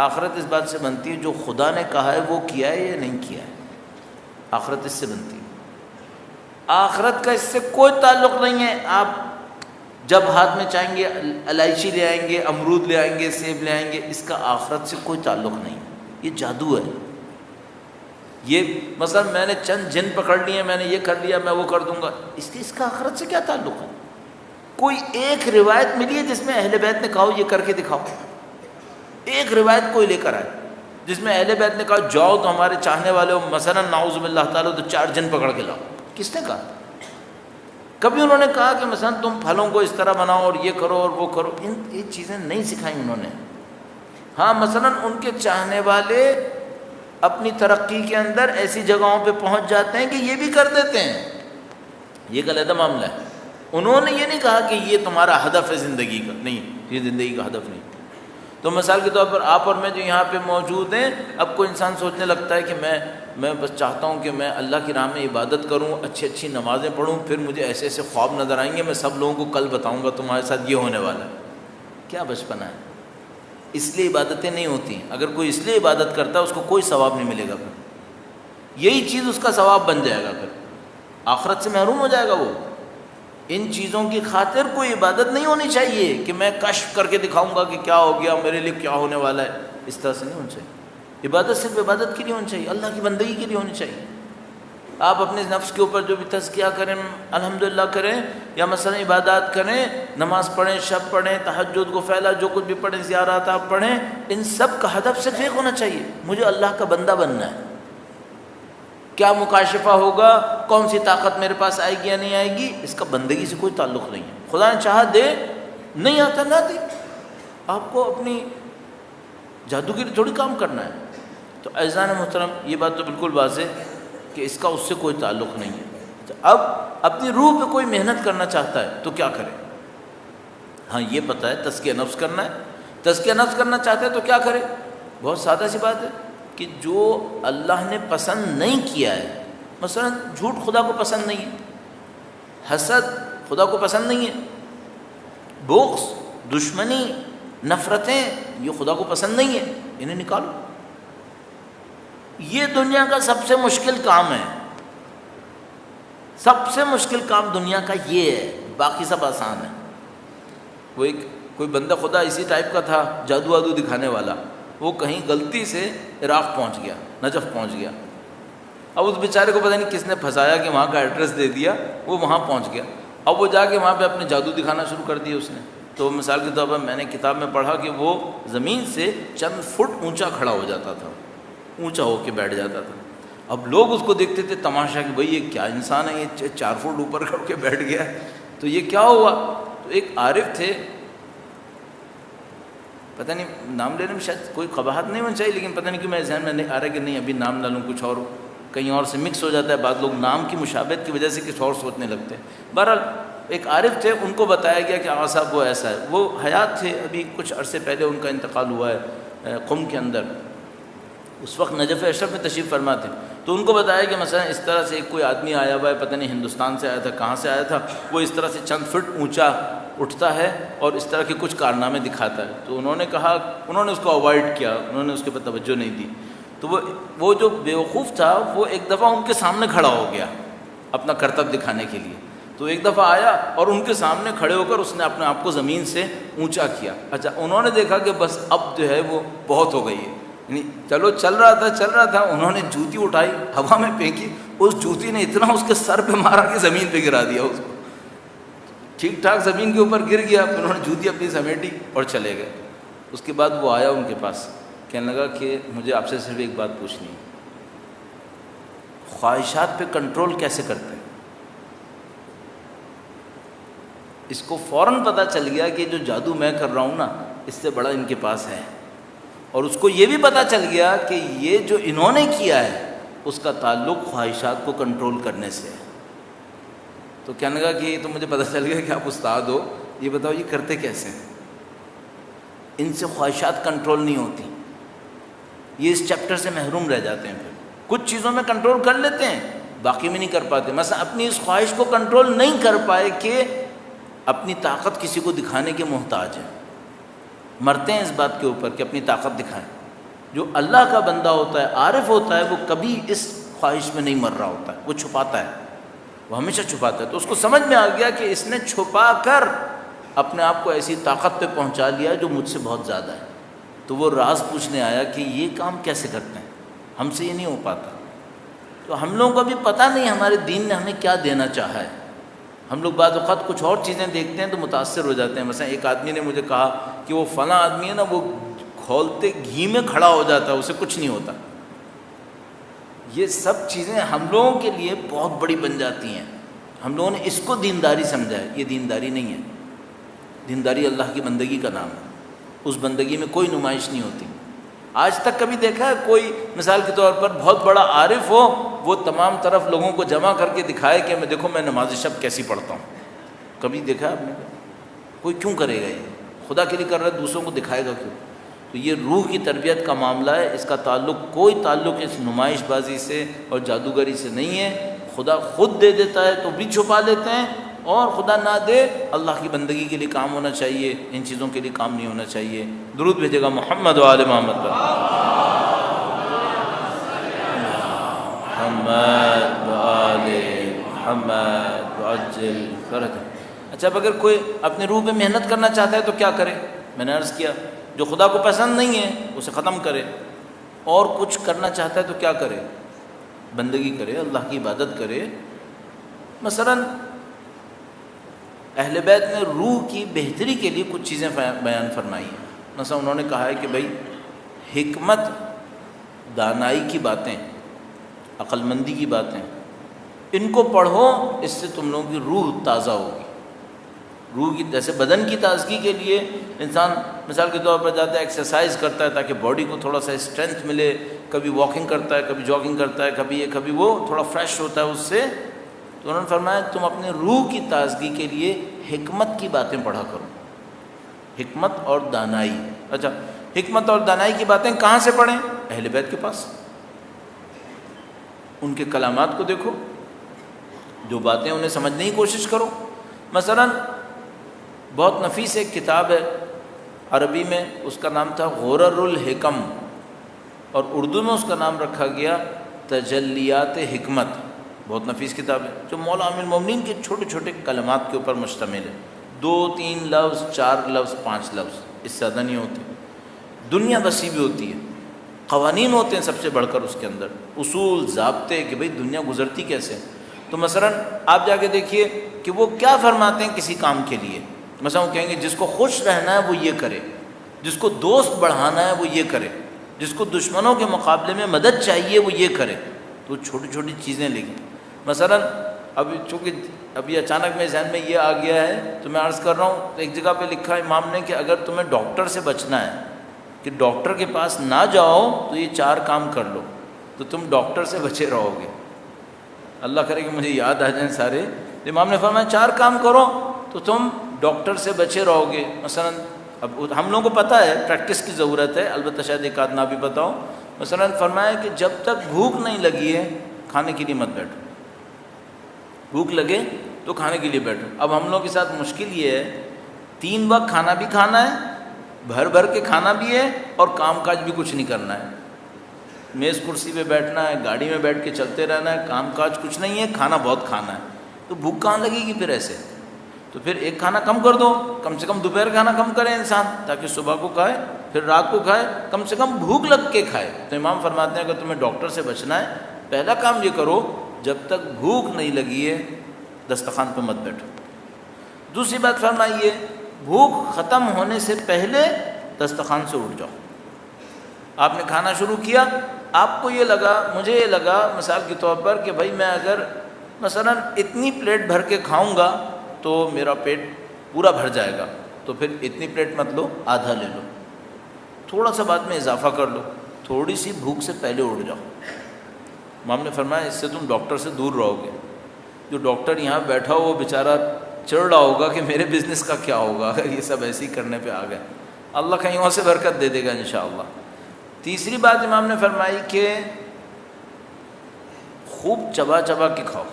آخرت اس بات سے بنتی ہے جو خدا نے کہا ہے وہ کیا ہے یا نہیں کیا ہے. آخرت اس سے بنتی ہے. آخرت کا اس سے کوئی تعلق نہیں ہے. آپ جب ہاتھ میں چاہیں گے الائچی لے آئیں گے، امرود لے آئیں گے، سیب لے آئیں گے، اس کا آخرت سے کوئی تعلق نہیں. یہ جادو ہے. یہ مثلا میں نے چند جن پکڑ لیے، میں نے یہ کر لیا، میں وہ کر دوں گا، اس کا آخرت سے کیا تعلق ہے؟ کوئی ایک روایت ملی ہے جس میں اہل بیت نے کہا یہ کر کے دکھاؤ. ایک روایت کوئی لے کر آئے جس میں اہل بیت نے کہا جاؤ تو ہمارے چاہنے والے ہو، مثلا نعوذ باللہ تعالیٰ تو 4 جن پکڑ کے لاؤ. کس نے کہا؟ کبھی انہوں نے کہا کہ مثلا تم پھلوں کو اس طرح بناؤ اور یہ کرو اور وہ کرو؟ یہ چیزیں نہیں سکھائیں انہوں نے. ہاں مثلا ان کے چاہنے والے اپنی ترقی کے اندر ایسی جگہوں پہ پہنچ جاتے ہیں کہ یہ بھی کر دیتے ہیں. یہ ایک علیحدہ معاملہ ہے. انہوں نے یہ نہیں کہا کہ یہ تمہارا ہدف ہے زندگی کا، نہیں، یہ زندگی کا ہدف نہیں. تو مثال کے طور پر آپ اور میں جو یہاں پہ موجود ہیں، اب کوئی انسان سوچنے لگتا ہے کہ میں بس چاہتا ہوں کہ میں اللہ کی راہ میں عبادت کروں، اچھی اچھی نمازیں پڑھوں، پھر مجھے ایسے ایسے خواب نظر آئیں گے، میں سب لوگوں کو کل بتاؤں گا تمہارے ساتھ یہ ہونے والا ہے. کیا بچپنا ہے؟ اس لیے عبادتیں نہیں ہوتی. اگر کوئی اس لیے عبادت کرتا ہے اس کو کوئی ثواب نہیں ملے گا. پھر یہی چیز اس کا ثواب بن جائے گا، پھر آخرت سے محروم ہو جائے گا وہ. ان چیزوں کی خاطر کوئی عبادت نہیں ہونی چاہیے کہ میں کشف کر کے دکھاؤں گا کہ کیا ہو گیا، میرے لیے کیا ہونے والا ہے. اس طرح سے نہیں ہونا چاہیے. عبادت صرف عبادت کے لیے ہونی چاہیے، اللہ کی بندگی کے لیے ہونی چاہیے. آپ اپنے نفس کے اوپر جو بھی تزکیہ کریں الحمدللہ کریں، یا مثلا عبادات کریں، نماز پڑھیں، شب پڑھیں، تہجد کو پھیلا، جو کچھ بھی پڑھیں، زیارات آپ پڑھیں، ان سب کا ہدف صرف ایک ہونا چاہیے، مجھے اللہ کا بندہ بننا ہے. کیا مکاشفہ ہوگا، کون سی طاقت میرے پاس آئے گی یا نہیں آئے گی، اس کا بندگی سے کوئی تعلق نہیں ہے. خدا نے چاہا دے، نہیں آتا نہ دے. آپ کو اپنی جادوگری تھوڑی کام کرنا ہے. تو عزیزان محترم، یہ بات تو بالکل واضح کہ اس کا اس سے کوئی تعلق نہیں ہے. اب اپنی روح پہ کوئی محنت کرنا چاہتا ہے تو کیا کرے؟ ہاں یہ پتہ ہے تزکیہ نفس کرنا ہے. تزکیہ نفس کرنا چاہتا ہے تو کیا کرے؟ بہت سادہ سی بات ہے کہ جو اللہ نے پسند نہیں کیا ہے، مثلا جھوٹ خدا کو پسند نہیں ہے، حسد خدا کو پسند نہیں ہے، بغض، دشمنی، نفرتیں یہ خدا کو پسند نہیں ہے، انہیں نکالو. یہ دنیا کا سب سے مشکل کام ہے. سب سے مشکل کام دنیا کا یہ ہے، باقی سب آسان ہے. وہ ایک کوئی بندہ خدا اسی ٹائپ کا تھا، جادو وادو دکھانے والا، وہ کہیں غلطی سے عراق پہنچ گیا، نجف پہنچ گیا. اب اس بیچارے کو پتہ نہیں کس نے پھنسایا کہ وہاں کا ایڈریس دے دیا، وہ وہاں پہنچ گیا. اب وہ جا کے وہاں پہ اپنے جادو دکھانا شروع کر دیا اس نے. تو مثال کے طور پر میں نے کتاب میں پڑھا کہ وہ زمین سے چند فٹ اونچا کھڑا ہو جاتا تھا، اونچا ہو کے بیٹھ جاتا تھا. اب لوگ اس کو دیکھتے تھے تماشا کہ بھئی یہ کیا انسان ہے، یہ 4 فٹ اوپر کھڑ کے بیٹھ گیا، تو یہ کیا ہوا. تو ایک عارف تھے، پتہ نہیں نام لینے میں شاید کوئی قباحت نہیں ہونی چاہیے، لیکن پتہ نہیں کہ میں ذہن میں نہیں آ رہا کہ نہیں ابھی نام نہ لوں، کچھ اور کہیں اور سے مکس ہو جاتا ہے. بعض لوگ نام کی مشابہت کی وجہ سے کچھ اور سوچنے لگتے ہیں. بہرحال ایک عارف تھے، ان کو بتایا گیا کہ آقا صاحب وہ ایسا ہے. وہ حیات تھے، ابھی کچھ عرصے پہلے ان کا انتقال ہوا ہے قم کے اندر. اس وقت نجف اشرف میں تشریف فرما تھے. تو ان کو بتایا کہ مثلا اس طرح سے کوئی آدمی آیا ہوا ہے، پتہ نہیں ہندوستان سے آیا تھا، کہاں سے آیا تھا، وہ اس طرح سے چند فٹ اونچا اٹھتا ہے اور اس طرح کے کچھ کارنامے دکھاتا ہے. تو انہوں نے کہا، انہوں نے اس کو اوائڈ کیا، انہوں نے اس کے پر توجہ نہیں دی. تو وہ جو بیوقوف تھا وہ ایک دفعہ ان کے سامنے کھڑا ہو گیا اپنا کرتب دکھانے کے لیے. تو ایک دفعہ آیا اور ان کے سامنے کھڑے ہو کر اس نے اپنے آپ کو زمین سے اونچا کیا. اچھا انہوں نے دیکھا کہ بس اب جو ہے وہ بہت ہو گئی ہے، یعنی چلو چل رہا تھا. انہوں نے جوتی اٹھائی، ہوا میں پھینکی، اس جوتی نے اتنا اس کے سر پہ مارا کہ زمین پہ گرا دیا اس کو. ٹھیک ٹھاک زمین کے اوپر گر گیا. پھر انہوں نے جوتی اپنی سمیٹی اور چلے گئے. اس کے بعد وہ آیا ان کے پاس کہنے لگا کہ مجھے آپ سے صرف ایک بات پوچھنی ہے، خواہشات پہ کنٹرول کیسے کرتے ہیں؟ اس کو فوراً پتہ چل گیا کہ جو جادو میں کر رہا ہوں نا اس سے بڑا ان کے پاس ہے، اور اس کو یہ بھی پتہ چل گیا کہ یہ جو انہوں نے کیا ہے اس کا تعلق خواہشات کو کنٹرول کرنے سے ہے۔ تو کہنے لگا کہ یہ تو مجھے پتہ چل گیا کہ آپ استاد ہو، یہ بتاؤ یہ کرتے کیسے ہیں؟ ان سے خواہشات کنٹرول نہیں ہوتی، یہ اس چیپٹر سے محروم رہ جاتے ہیں۔ پھر کچھ چیزوں میں کنٹرول کر لیتے ہیں، باقی میں نہیں کر پاتے۔ مثلا اپنی اس خواہش کو کنٹرول نہیں کر پائے کہ اپنی طاقت کسی کو دکھانے کے محتاج ہیں، مرتے ہیں اس بات کے اوپر کہ اپنی طاقت دکھائیں۔ جو اللہ کا بندہ ہوتا ہے، عارف ہوتا ہے، وہ کبھی اس خواہش میں نہیں مر رہا ہوتا ہے، وہ چھپاتا ہے، وہ ہمیشہ چھپاتا ہے۔ تو اس کو سمجھ میں آ گیا کہ اس نے چھپا کر اپنے آپ کو ایسی طاقت پہ پہنچا لیا جو مجھ سے بہت زیادہ ہے۔ تو وہ راز پوچھنے آیا کہ یہ کام کیسے کرتے ہیں، ہم سے یہ نہیں ہو پاتا۔ تو ہم لوگوں کو بھی پتہ نہیں ہمارے دین نے ہمیں کیا دینا چاہا ہے۔ ہم لوگ بعض اوقات کچھ اور چیزیں دیکھتے ہیں تو متاثر ہو جاتے ہیں۔ مثلا ایک آدمی نے مجھے کہا کہ وہ فلاں آدمی ہے نا، وہ کھولتے گھی میں کھڑا ہو جاتا ہے، اسے کچھ نہیں ہوتا۔ یہ سب چیزیں ہم لوگوں کے لیے بہت بڑی بن جاتی ہیں۔ ہم لوگوں نے اس کو دینداری سمجھا ہے، یہ دینداری نہیں ہے۔ دینداری اللہ کی بندگی کا نام ہے، اس بندگی میں کوئی نمائش نہیں ہوتی۔ آج تک کبھی دیکھا ہے کوئی مثال کے طور پر بہت بڑا عارف ہو، وہ تمام طرف لوگوں کو جمع کر کے دکھائے کہ میں دیکھو میں نماز شب کیسی پڑھتا ہوں؟ کبھی دیکھا آپ نے؟ کوئی کیوں کرے گا؟ یہ خدا کے لیے کر رہا ہے، دوسروں کو دکھائے گا کیوں؟ تو یہ روح کی تربیت کا معاملہ ہے، اس کا کوئی تعلق اس نمائش بازی سے اور جادوگری سے نہیں ہے۔ خدا خود دے دیتا ہے تو بھی چھپا لیتے ہیں، اور خدا نہ دے اللہ کی بندگی کے لیے کام ہونا چاہیے، ان چیزوں کے لیے کام نہیں ہونا چاہیے۔ درود بھیجے گا محمد و آل محمد پر۔ محمد و آل محمد وعجل فرج۔ اچھا، اب اگر کوئی اپنے روح پہ محنت کرنا چاہتا ہے تو کیا کرے؟ میں نے عرض کیا جو خدا کو پسند نہیں ہے اسے ختم کرے، اور کچھ کرنا چاہتا ہے تو کیا کرے؟ بندگی کرے، اللہ کی عبادت کرے۔ مثلاً اہل بیت نے روح کی بہتری کے لیے کچھ چیزیں بیان فرمائی ہیں۔ مثلا انہوں نے کہا ہے کہ بھائی حکمت، دانائی کی باتیں، عقل مندی کی باتیں، ان کو پڑھو، اس سے تم لوگوں کی روح تازہ ہوگی۔ روح کی جیسے بدن کی تازگی کے لیے انسان مثال کے طور پر جاتا ہے، ایکسرسائز کرتا ہے تاکہ باڈی کو تھوڑا سا اسٹرینتھ ملے، کبھی واکنگ کرتا ہے، کبھی جاگنگ کرتا ہے، کبھی یہ کبھی وہ، تھوڑا فریش ہوتا ہے اس سے۔ تو انہوں نے فرمایا تم اپنے روح کی تازگی کے لیے حکمت کی باتیں پڑھا کرو، حکمت اور دانائی۔ اچھا، حکمت اور دانائی کی باتیں کہاں سے پڑھیں؟ اہل بیت کے پاس، ان کے کلامات کو دیکھو، جو باتیں انہیں سمجھنے کی کوشش کرو۔ مثلا بہت نفیس ایک کتاب ہے عربی میں، اس کا نام تھا غرر الحکم، اور اردو میں اس کا نام رکھا گیا تجلیات حکمت۔ بہت نفیس کتاب ہے جو مولا امیر المومنین کے چھوٹے چھوٹے کلمات کے اوپر مشتمل ہے، 2 3 لفظ، 4 لفظ، 5 لفظ، اس سے زیادہ نہیں ہوتے۔ دنیا وسیع بھی ہوتی ہے، قوانین ہوتے ہیں سب سے بڑھ کر اس کے اندر، اصول، ضابطے کہ بھئی دنیا گزرتی کیسے۔ تو مثلا آپ جا کے دیکھیے کہ وہ کیا فرماتے ہیں کسی کام کے لیے۔ مثلا وہ کہیں گے جس کو خوش رہنا ہے وہ یہ کرے، جس کو دوست بڑھانا ہے وہ یہ کرے، جس کو دشمنوں کے مقابلے میں مدد چاہیے وہ یہ کرے۔ تو چھوٹی چھوٹی چیزیں لکھی۔ مثلا اب چونکہ ابھی اچانک میرے ذہن میں یہ آ گیا ہے تو میں عرض کر رہا ہوں، ایک جگہ پہ لکھا امام نے کہ اگر تمہیں ڈاکٹر سے بچنا ہے کہ ڈاکٹر کے پاس نہ جاؤ تو یہ 4 کام کر لو تو تم ڈاکٹر سے بچے رہو گے۔ اللہ کرے کہ مجھے یاد آ جائیں سارے۔ امام نے فرمایا 4 کام کرو تو تم ڈاکٹر سے بچے رہو گے۔ مثلا اب ہم لوگوں کو پتہ ہے، پریکٹس کی ضرورت ہے، البتہ شاید ایک آدھ نہ بھی پتہ ہو۔ مثلا فرمایا کہ جب تک بھوک نہیں لگی ہے کھانے کے لیے مت بیٹھو، بھوک لگے تو کھانے کے لیے بیٹھو۔ اب ہم لوگوں کے ساتھ مشکل یہ ہے 3 وقت کھانا بھی کھانا ہے، بھر بھر کے کھانا بھی ہے، اور کام کاج بھی کچھ نہیں کرنا ہے۔ میز کرسی پہ بیٹھنا ہے، گاڑی میں بیٹھ کے چلتے رہنا ہے، کام کاج کچھ نہیں ہے، کھانا بہت کھانا ہے، تو بھوک کہاں لگے گی پھر ایسے؟ تو پھر ایک کھانا کم کر دو، کم سے کم دوپہر کھانا کم کرے انسان تاکہ صبح کو کھائے، پھر رات کو کھائے، کم سے کم بھوک لگ کے کھائے۔ تو امام فرماتے ہیں اگر تمہیں ڈاکٹر سے بچنا ہے پہلا کام یہ کرو، جب تک بھوک نہیں لگی ہے دسترخوان پہ مت بیٹھو۔ دوسری بات فرمائیے بھوک ختم ہونے سے پہلے دسترخوان سے اٹھ جاؤ۔ آپ نے کھانا شروع کیا، آپ کو یہ لگا، مجھے یہ لگا مثال کے طور پر کہ بھائی میں اگر مثلا اتنی پلیٹ بھر کے کھاؤں گا تو میرا پیٹ پورا بھر جائے گا، تو پھر اتنی پلیٹ مت لو، آدھا لے لو، تھوڑا سا بعد میں اضافہ کر لو، تھوڑی سی بھوک سے پہلے اٹھ جاؤ۔ امام نے فرمایا اس سے تم ڈاکٹر سے دور رہو گے۔ جو ڈاکٹر یہاں بیٹھا ہو وہ بیچارہ چڑھ رہا ہوگا کہ میرے بزنس کا کیا ہوگا اگر یہ سب ایسے ہی کرنے پہ آ گئے۔ اللہ کہیں اور سے برکت دے دے گا انشاءاللہ۔ تیسری بات امام نے فرمائی کہ خوب چبا چبا کے کھاؤ،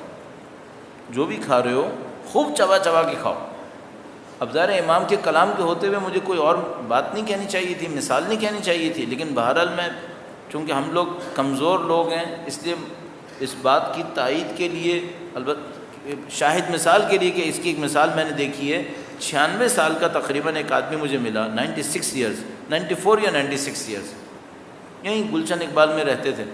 جو بھی کھا رہے ہو خوب چبا چبا کے کھاؤ۔ اب ظاہر امام کے کلام کے ہوتے ہوئے مجھے کوئی اور بات نہیں کہنی چاہیے تھی، مثال نہیں کہنی چاہیے تھی، لیکن بہرحال میں چونکہ ہم لوگ کمزور لوگ ہیں اس لیے اس بات کی تائید کے لیے، البتہ شاہد مثال کے لیے کہ اس کی ایک مثال میں نے دیکھی ہے، 96 سال کا تقریباً ایک آدمی مجھے ملا، 96 ایئرز، 94 یا 96 ایئرز، یہیں گلشن اقبال میں رہتے تھے،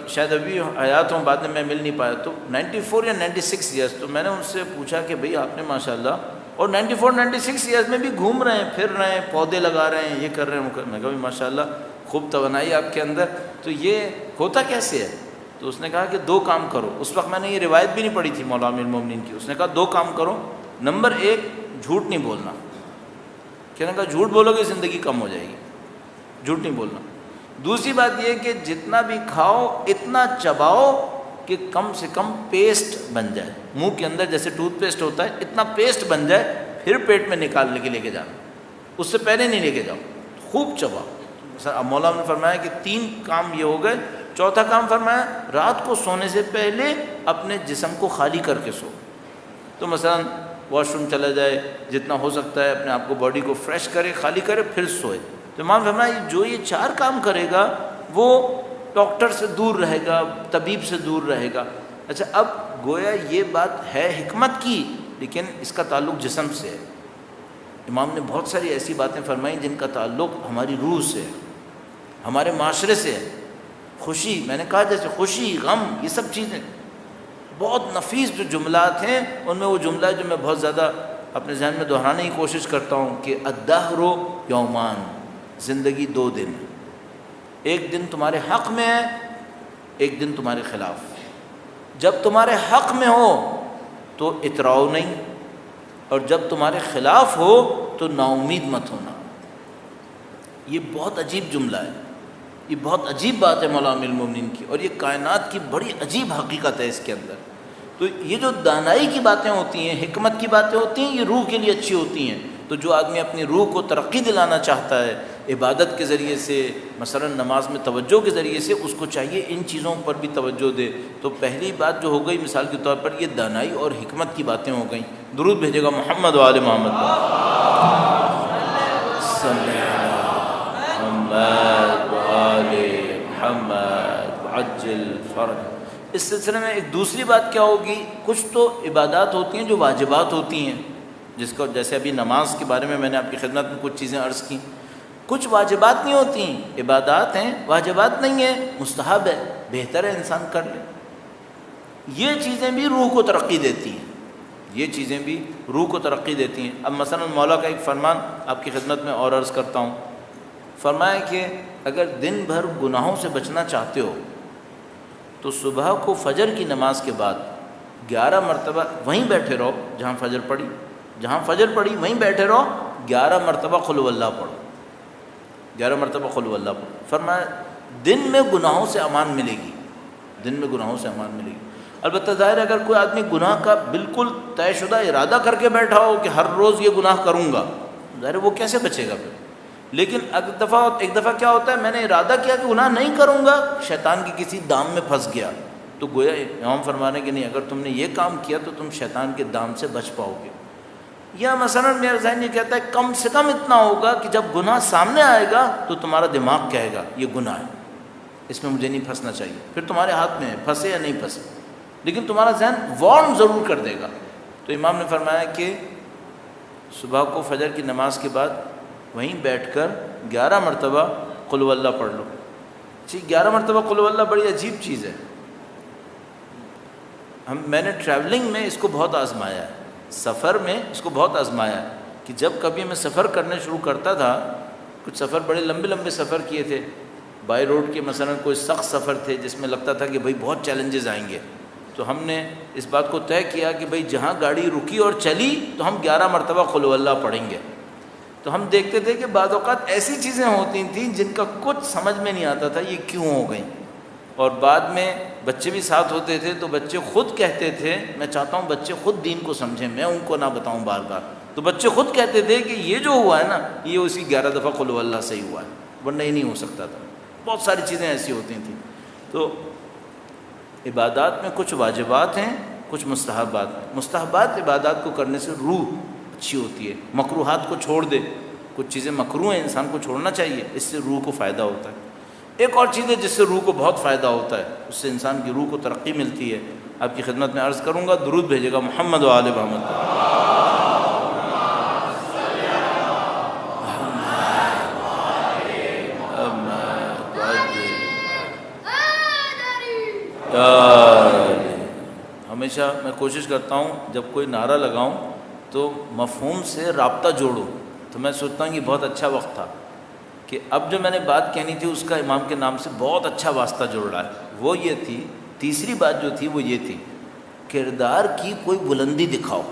شاید ابھی حیات ہوں، بعد میں مل نہیں پایا، تو 94 یا 96 ایئرز۔ تو میں نے ان سے پوچھا کہ بھئی آپ نے ماشاءاللہ، اور 94 96 ایئرز میں بھی گھوم رہے ہیں، پھر رہے ہیں، پودے لگا رہے ہیں، یہ کر رہے ہیں، میں کہا ماشاءاللہ خوب توانائی آپ کے اندر، تو یہ ہوتا کیسے ہے؟ تو اس نے کہا کہ 2 کام کرو۔ اس وقت میں نے یہ روایت بھی نہیں پڑھی تھی مولا امیر المومنین کی۔ اس نے کہا 2 کام کرو، نمبر 1 جھوٹ نہیں بولنا۔ کہنے کا جھوٹ بولو گے زندگی کم ہو جائے گی، جھوٹ نہیں بولنا۔ دوسری بات یہ کہ جتنا بھی کھاؤ اتنا چباؤ کہ کم سے کم پیسٹ بن جائے، منہ کے اندر جیسے ٹوتھ پیسٹ ہوتا ہے اتنا پیسٹ بن جائے، پھر پیٹ میں نکالنے کے لے کے جانا، اس سے پہلے نہیں لے کے جاؤ، خوب چباؤ۔ اب مولا نے فرمایا کہ 3 کام یہ ہو گئے۔ چوتھا کام فرمایا رات کو سونے سے پہلے اپنے جسم کو خالی کر کے سو۔ تو مثلا واش روم چلا جائے، جتنا ہو سکتا ہے اپنے آپ کو باڈی کو فریش کرے، خالی کرے، پھر سوئے۔ تو امام فرمایا جو یہ 4 کام کرے گا وہ ڈاکٹر سے دور رہے گا، طبیب سے دور رہے گا۔ اچھا اب گویا یہ بات ہے حکمت کی، لیکن اس کا تعلق جسم سے ہے۔ امام نے بہت ساری ایسی باتیں فرمائیں جن کا تعلق ہماری روح سے ہے، ہمارے معاشرے سے ہے۔ خوشی، میں نے کہا جیسے خوشی، غم، یہ سب چیزیں بہت نفیس جو جملات ہیں، ان میں وہ جملہ ہے جو میں بہت زیادہ اپنے ذہن میں دہرانے کی کوشش کرتا ہوں کہ الدہر یومان، زندگی 2 دن، ایک دن تمہارے حق میں ہے، ایک دن تمہارے خلاف۔ جب تمہارے حق میں ہو تو اتراؤ نہیں، اور جب تمہارے خلاف ہو تو نا امید مت ہونا۔ یہ بہت عجیب جملہ ہے، یہ بہت عجیب بات ہے مولا امیر المومنین کی، اور یہ کائنات کی بڑی عجیب حقیقت ہے اس کے اندر۔ تو یہ جو دانائی کی باتیں ہوتی ہیں، حکمت کی باتیں ہوتی ہیں، یہ روح کے لیے اچھی ہوتی ہیں۔ تو جو آدمی اپنی روح کو ترقی دلانا چاہتا ہے عبادت کے ذریعے سے، مثلا نماز میں توجہ کے ذریعے سے، اس کو چاہیے ان چیزوں پر بھی توجہ دے۔ تو پہلی بات جو ہو گئی مثال کے طور پر یہ دانائی اور حکمت کی باتیں ہو گئیں۔ درود بھیجے گا محمد و آل محمد صلی محمد و آل محمد عجل فرج۔ اس سلسلے میں ایک دوسری بات کیا ہوگی، کچھ تو عبادات ہوتی ہیں جو واجبات ہوتی ہیں، جس کو جیسے ابھی نماز کے بارے میں میں نے آپ کی خدمت میں کچھ چیزیں عرض کی، کچھ واجبات نہیں ہوتی ہیں، عبادات ہیں، واجبات نہیں ہیں، مستحب ہے، بہتر ہے انسان کر لے۔ یہ چیزیں بھی روح کو ترقی دیتی ہیں، یہ چیزیں بھی روح کو ترقی دیتی ہیں۔ اب مثلا مولا کا ایک فرمان آپ کی خدمت میں اور عرض کرتا ہوں، فرمایا کہ اگر دن بھر گناہوں سے بچنا چاہتے ہو تو صبح کو فجر کی نماز کے بعد 11 مرتبہ وہیں بیٹھے رہو جہاں فجر پڑی، جہاں فجر پڑی وہیں بیٹھے رہو، 11 مرتبہ قل ہو اللہ پڑھو، 11 مرتبہ قل ہو اللہ پڑھو۔ فرمایا دن میں گناہوں سے امان ملے گی، دن میں گناہوں سے امان ملے گی۔ البتہ ظاہر ہے اگر کوئی آدمی گناہ کا بالکل طے شدہ ارادہ کر کے بیٹھا ہو کہ ہر روز یہ گناہ کروں گا، ظاہر ہے وہ کیسے بچے گا پھر۔ لیکن ایک دفعہ کیا ہوتا ہے، میں نے ارادہ کیا کہ گناہ نہیں کروں گا، شیطان کی کسی دام میں پھنس گیا، تو گویا امام فرمانے کہ نہیں، اگر تم نے یہ کام کیا تو تم شیطان کے دام سے بچ پاؤ گے۔ یا مثلا میرا ذہن یہ کہتا ہے کم سے کم اتنا ہوگا کہ جب گناہ سامنے آئے گا تو تمہارا دماغ کہے گا یہ گناہ ہے، اس میں مجھے نہیں پھنسنا چاہیے، پھر تمہارے ہاتھ میں ہے پھنسے یا نہیں پھنسے، لیکن تمہارا ذہن وارن ضرور کر دے گا۔ تو امام نے فرمایا کہ صبح کو فجر کی نماز کے بعد وہیں بیٹھ کر 11 مرتبہ قل ہو اللہ پڑھ لو۔ جی 11 مرتبہ قل ہو اللہ بڑی عجیب چیز ہے۔ میں نے ٹریولنگ میں اس کو بہت آزمایا ہے، سفر میں اس کو بہت آزمایا ہے کہ جب کبھی میں سفر کرنے شروع کرتا تھا کچھ سفر بڑے لمبے لمبے سفر کیے تھے بائی روڈ کے، مثلا کوئی سخت سفر تھے جس میں لگتا تھا کہ بھئی بہت چیلنجز آئیں گے، تو ہم نے اس بات کو طے کیا کہ بھئی جہاں گاڑی رکی اور چلی تو ہم 11 مرتبہ قل ہو اللہ پڑھیں گے۔ تو ہم دیکھتے تھے کہ بعض اوقات ایسی چیزیں ہوتی تھیں جن کا کچھ سمجھ میں نہیں آتا تھا یہ کیوں ہو گئیں، اور بعد میں بچے بھی ساتھ ہوتے تھے تو بچے خود کہتے تھے، میں چاہتا ہوں بچے خود دین کو سمجھیں، میں ان کو نہ بتاؤں بار بار، تو بچے خود کہتے تھے کہ یہ جو ہوا ہے نا یہ اسی 11 دفعہ قل ہو اللہ سے ہی ہوا ہے، ورنہ یہ نہیں ہو سکتا تھا۔ بہت ساری چیزیں ایسی ہوتی تھیں۔ تو عبادات میں کچھ واجبات ہیں، کچھ مستحبات ہیں۔ مستحبات عبادات کو کرنے سے روح اچھی ہوتی ہے، مکروہات کو چھوڑ دے، کچھ چیزیں مکروہ ہیں انسان کو چھوڑنا چاہیے، اس سے روح کو فائدہ ہوتا ہے۔ ایک اور چیز ہے جس سے روح کو بہت فائدہ ہوتا ہے، اس سے انسان کی روح کو ترقی ملتی ہے۔ آپ کی خدمت میں عرض کروں گا، درود بھیجے گا محمد و آل محمد پر۔ ہمیشہ میں کوشش کرتا ہوں جب کوئی نعرہ لگاؤں تو مفہوم سے رابطہ جوڑوں، تو میں سوچتا ہوں کہ بہت اچھا وقت تھا کہ اب جو میں نے بات کہنی تھی اس کا امام کے نام سے بہت اچھا واسطہ جوڑ رہا ہے۔ وہ یہ تھی، تیسری بات جو تھی وہ یہ تھی، کردار کی کوئی بلندی دکھاؤ،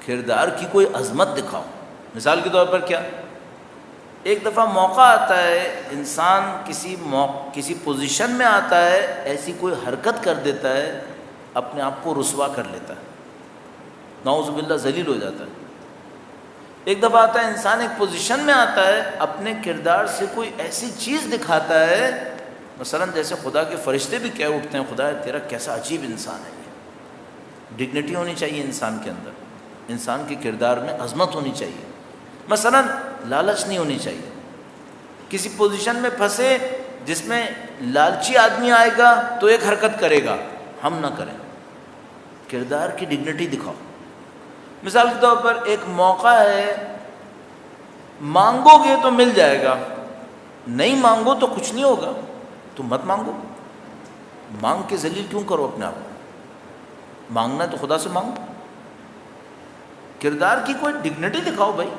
کردار کی کوئی عظمت دکھاؤ۔ مثال کے طور پر کیا، ایک دفعہ موقع آتا ہے، انسان کسی پوزیشن میں آتا ہے، ایسی کوئی حرکت کر دیتا ہے، اپنے آپ کو رسوا کر لیتا ہے، نعوذ باللہ ذلیل ہو جاتا ہے۔ ایک دفعہ آتا ہے انسان ایک پوزیشن میں آتا ہے، اپنے کردار سے کوئی ایسی چیز دکھاتا ہے، مثلا جیسے خدا کے فرشتے بھی کہہ اٹھتے ہیں خدا تیرا کیسا عجیب انسان ہے۔ یہ ڈگنیٹی ہونی چاہیے انسان کے اندر، انسان کے کردار میں عظمت ہونی چاہیے۔ مثلا لالچ نہیں ہونی چاہیے۔ کسی پوزیشن میں پھنسے جس میں لالچی آدمی آئے گا تو ایک حرکت کرے گا، ہم نہ کریں، کردار کی ڈگنیٹی دکھاؤ۔ مثال کے طور پر ایک موقع ہے، مانگو گے تو مل جائے گا، نہیں مانگو تو کچھ نہیں ہوگا، تو مت مانگو، مانگ کے ذلیل کیوں کرو اپنے آپ کو؟ مانگنا تو خدا سے مانگو، کردار کی کوئی ڈگنیٹی دکھاؤ بھائی۔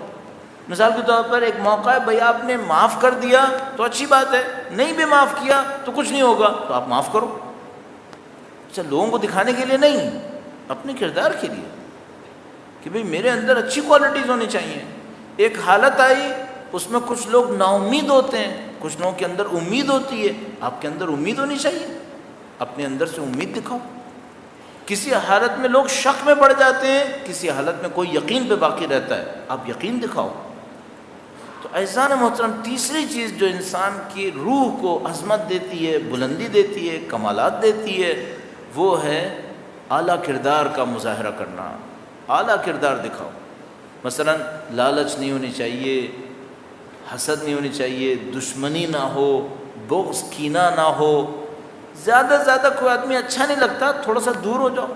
مثال کے طور پر ایک موقع ہے، بھائی آپ نے معاف کر دیا تو اچھی بات ہے، نہیں بھی معاف کیا تو کچھ نہیں ہوگا، تو آپ معاف کرو۔ اچھا، لوگوں کو دکھانے کے لیے نہیں، اپنے کردار کے لیے کہ بھئی میرے اندر اچھی کوالٹیز ہونی چاہیے۔ ایک حالت آئی، اس میں کچھ لوگ نا امید ہوتے ہیں، کچھ لوگوں کے اندر امید ہوتی ہے، آپ کے اندر امید ہونی چاہیے، اپنے اندر سے امید دکھاؤ۔ کسی حالت میں لوگ شک میں پڑ جاتے ہیں، کسی حالت میں کوئی یقین پہ باقی رہتا ہے، آپ یقین دکھاؤ۔ تو عزیزان محترم، تیسری چیز جو انسان کی روح کو عظمت دیتی ہے، بلندی دیتی ہے، کمالات دیتی ہے، وہ ہے اعلیٰ کردار کا مظاہرہ کرنا، اعلیٰ کردار دکھاؤ۔ مثلا لالچ نہیں ہونی چاہیے، حسد نہیں ہونی چاہیے، دشمنی نہ ہو، بغض کینہ نہ ہو۔ زیادہ سے زیادہ کوئی آدمی اچھا نہیں لگتا، تھوڑا سا دور ہو جاؤ،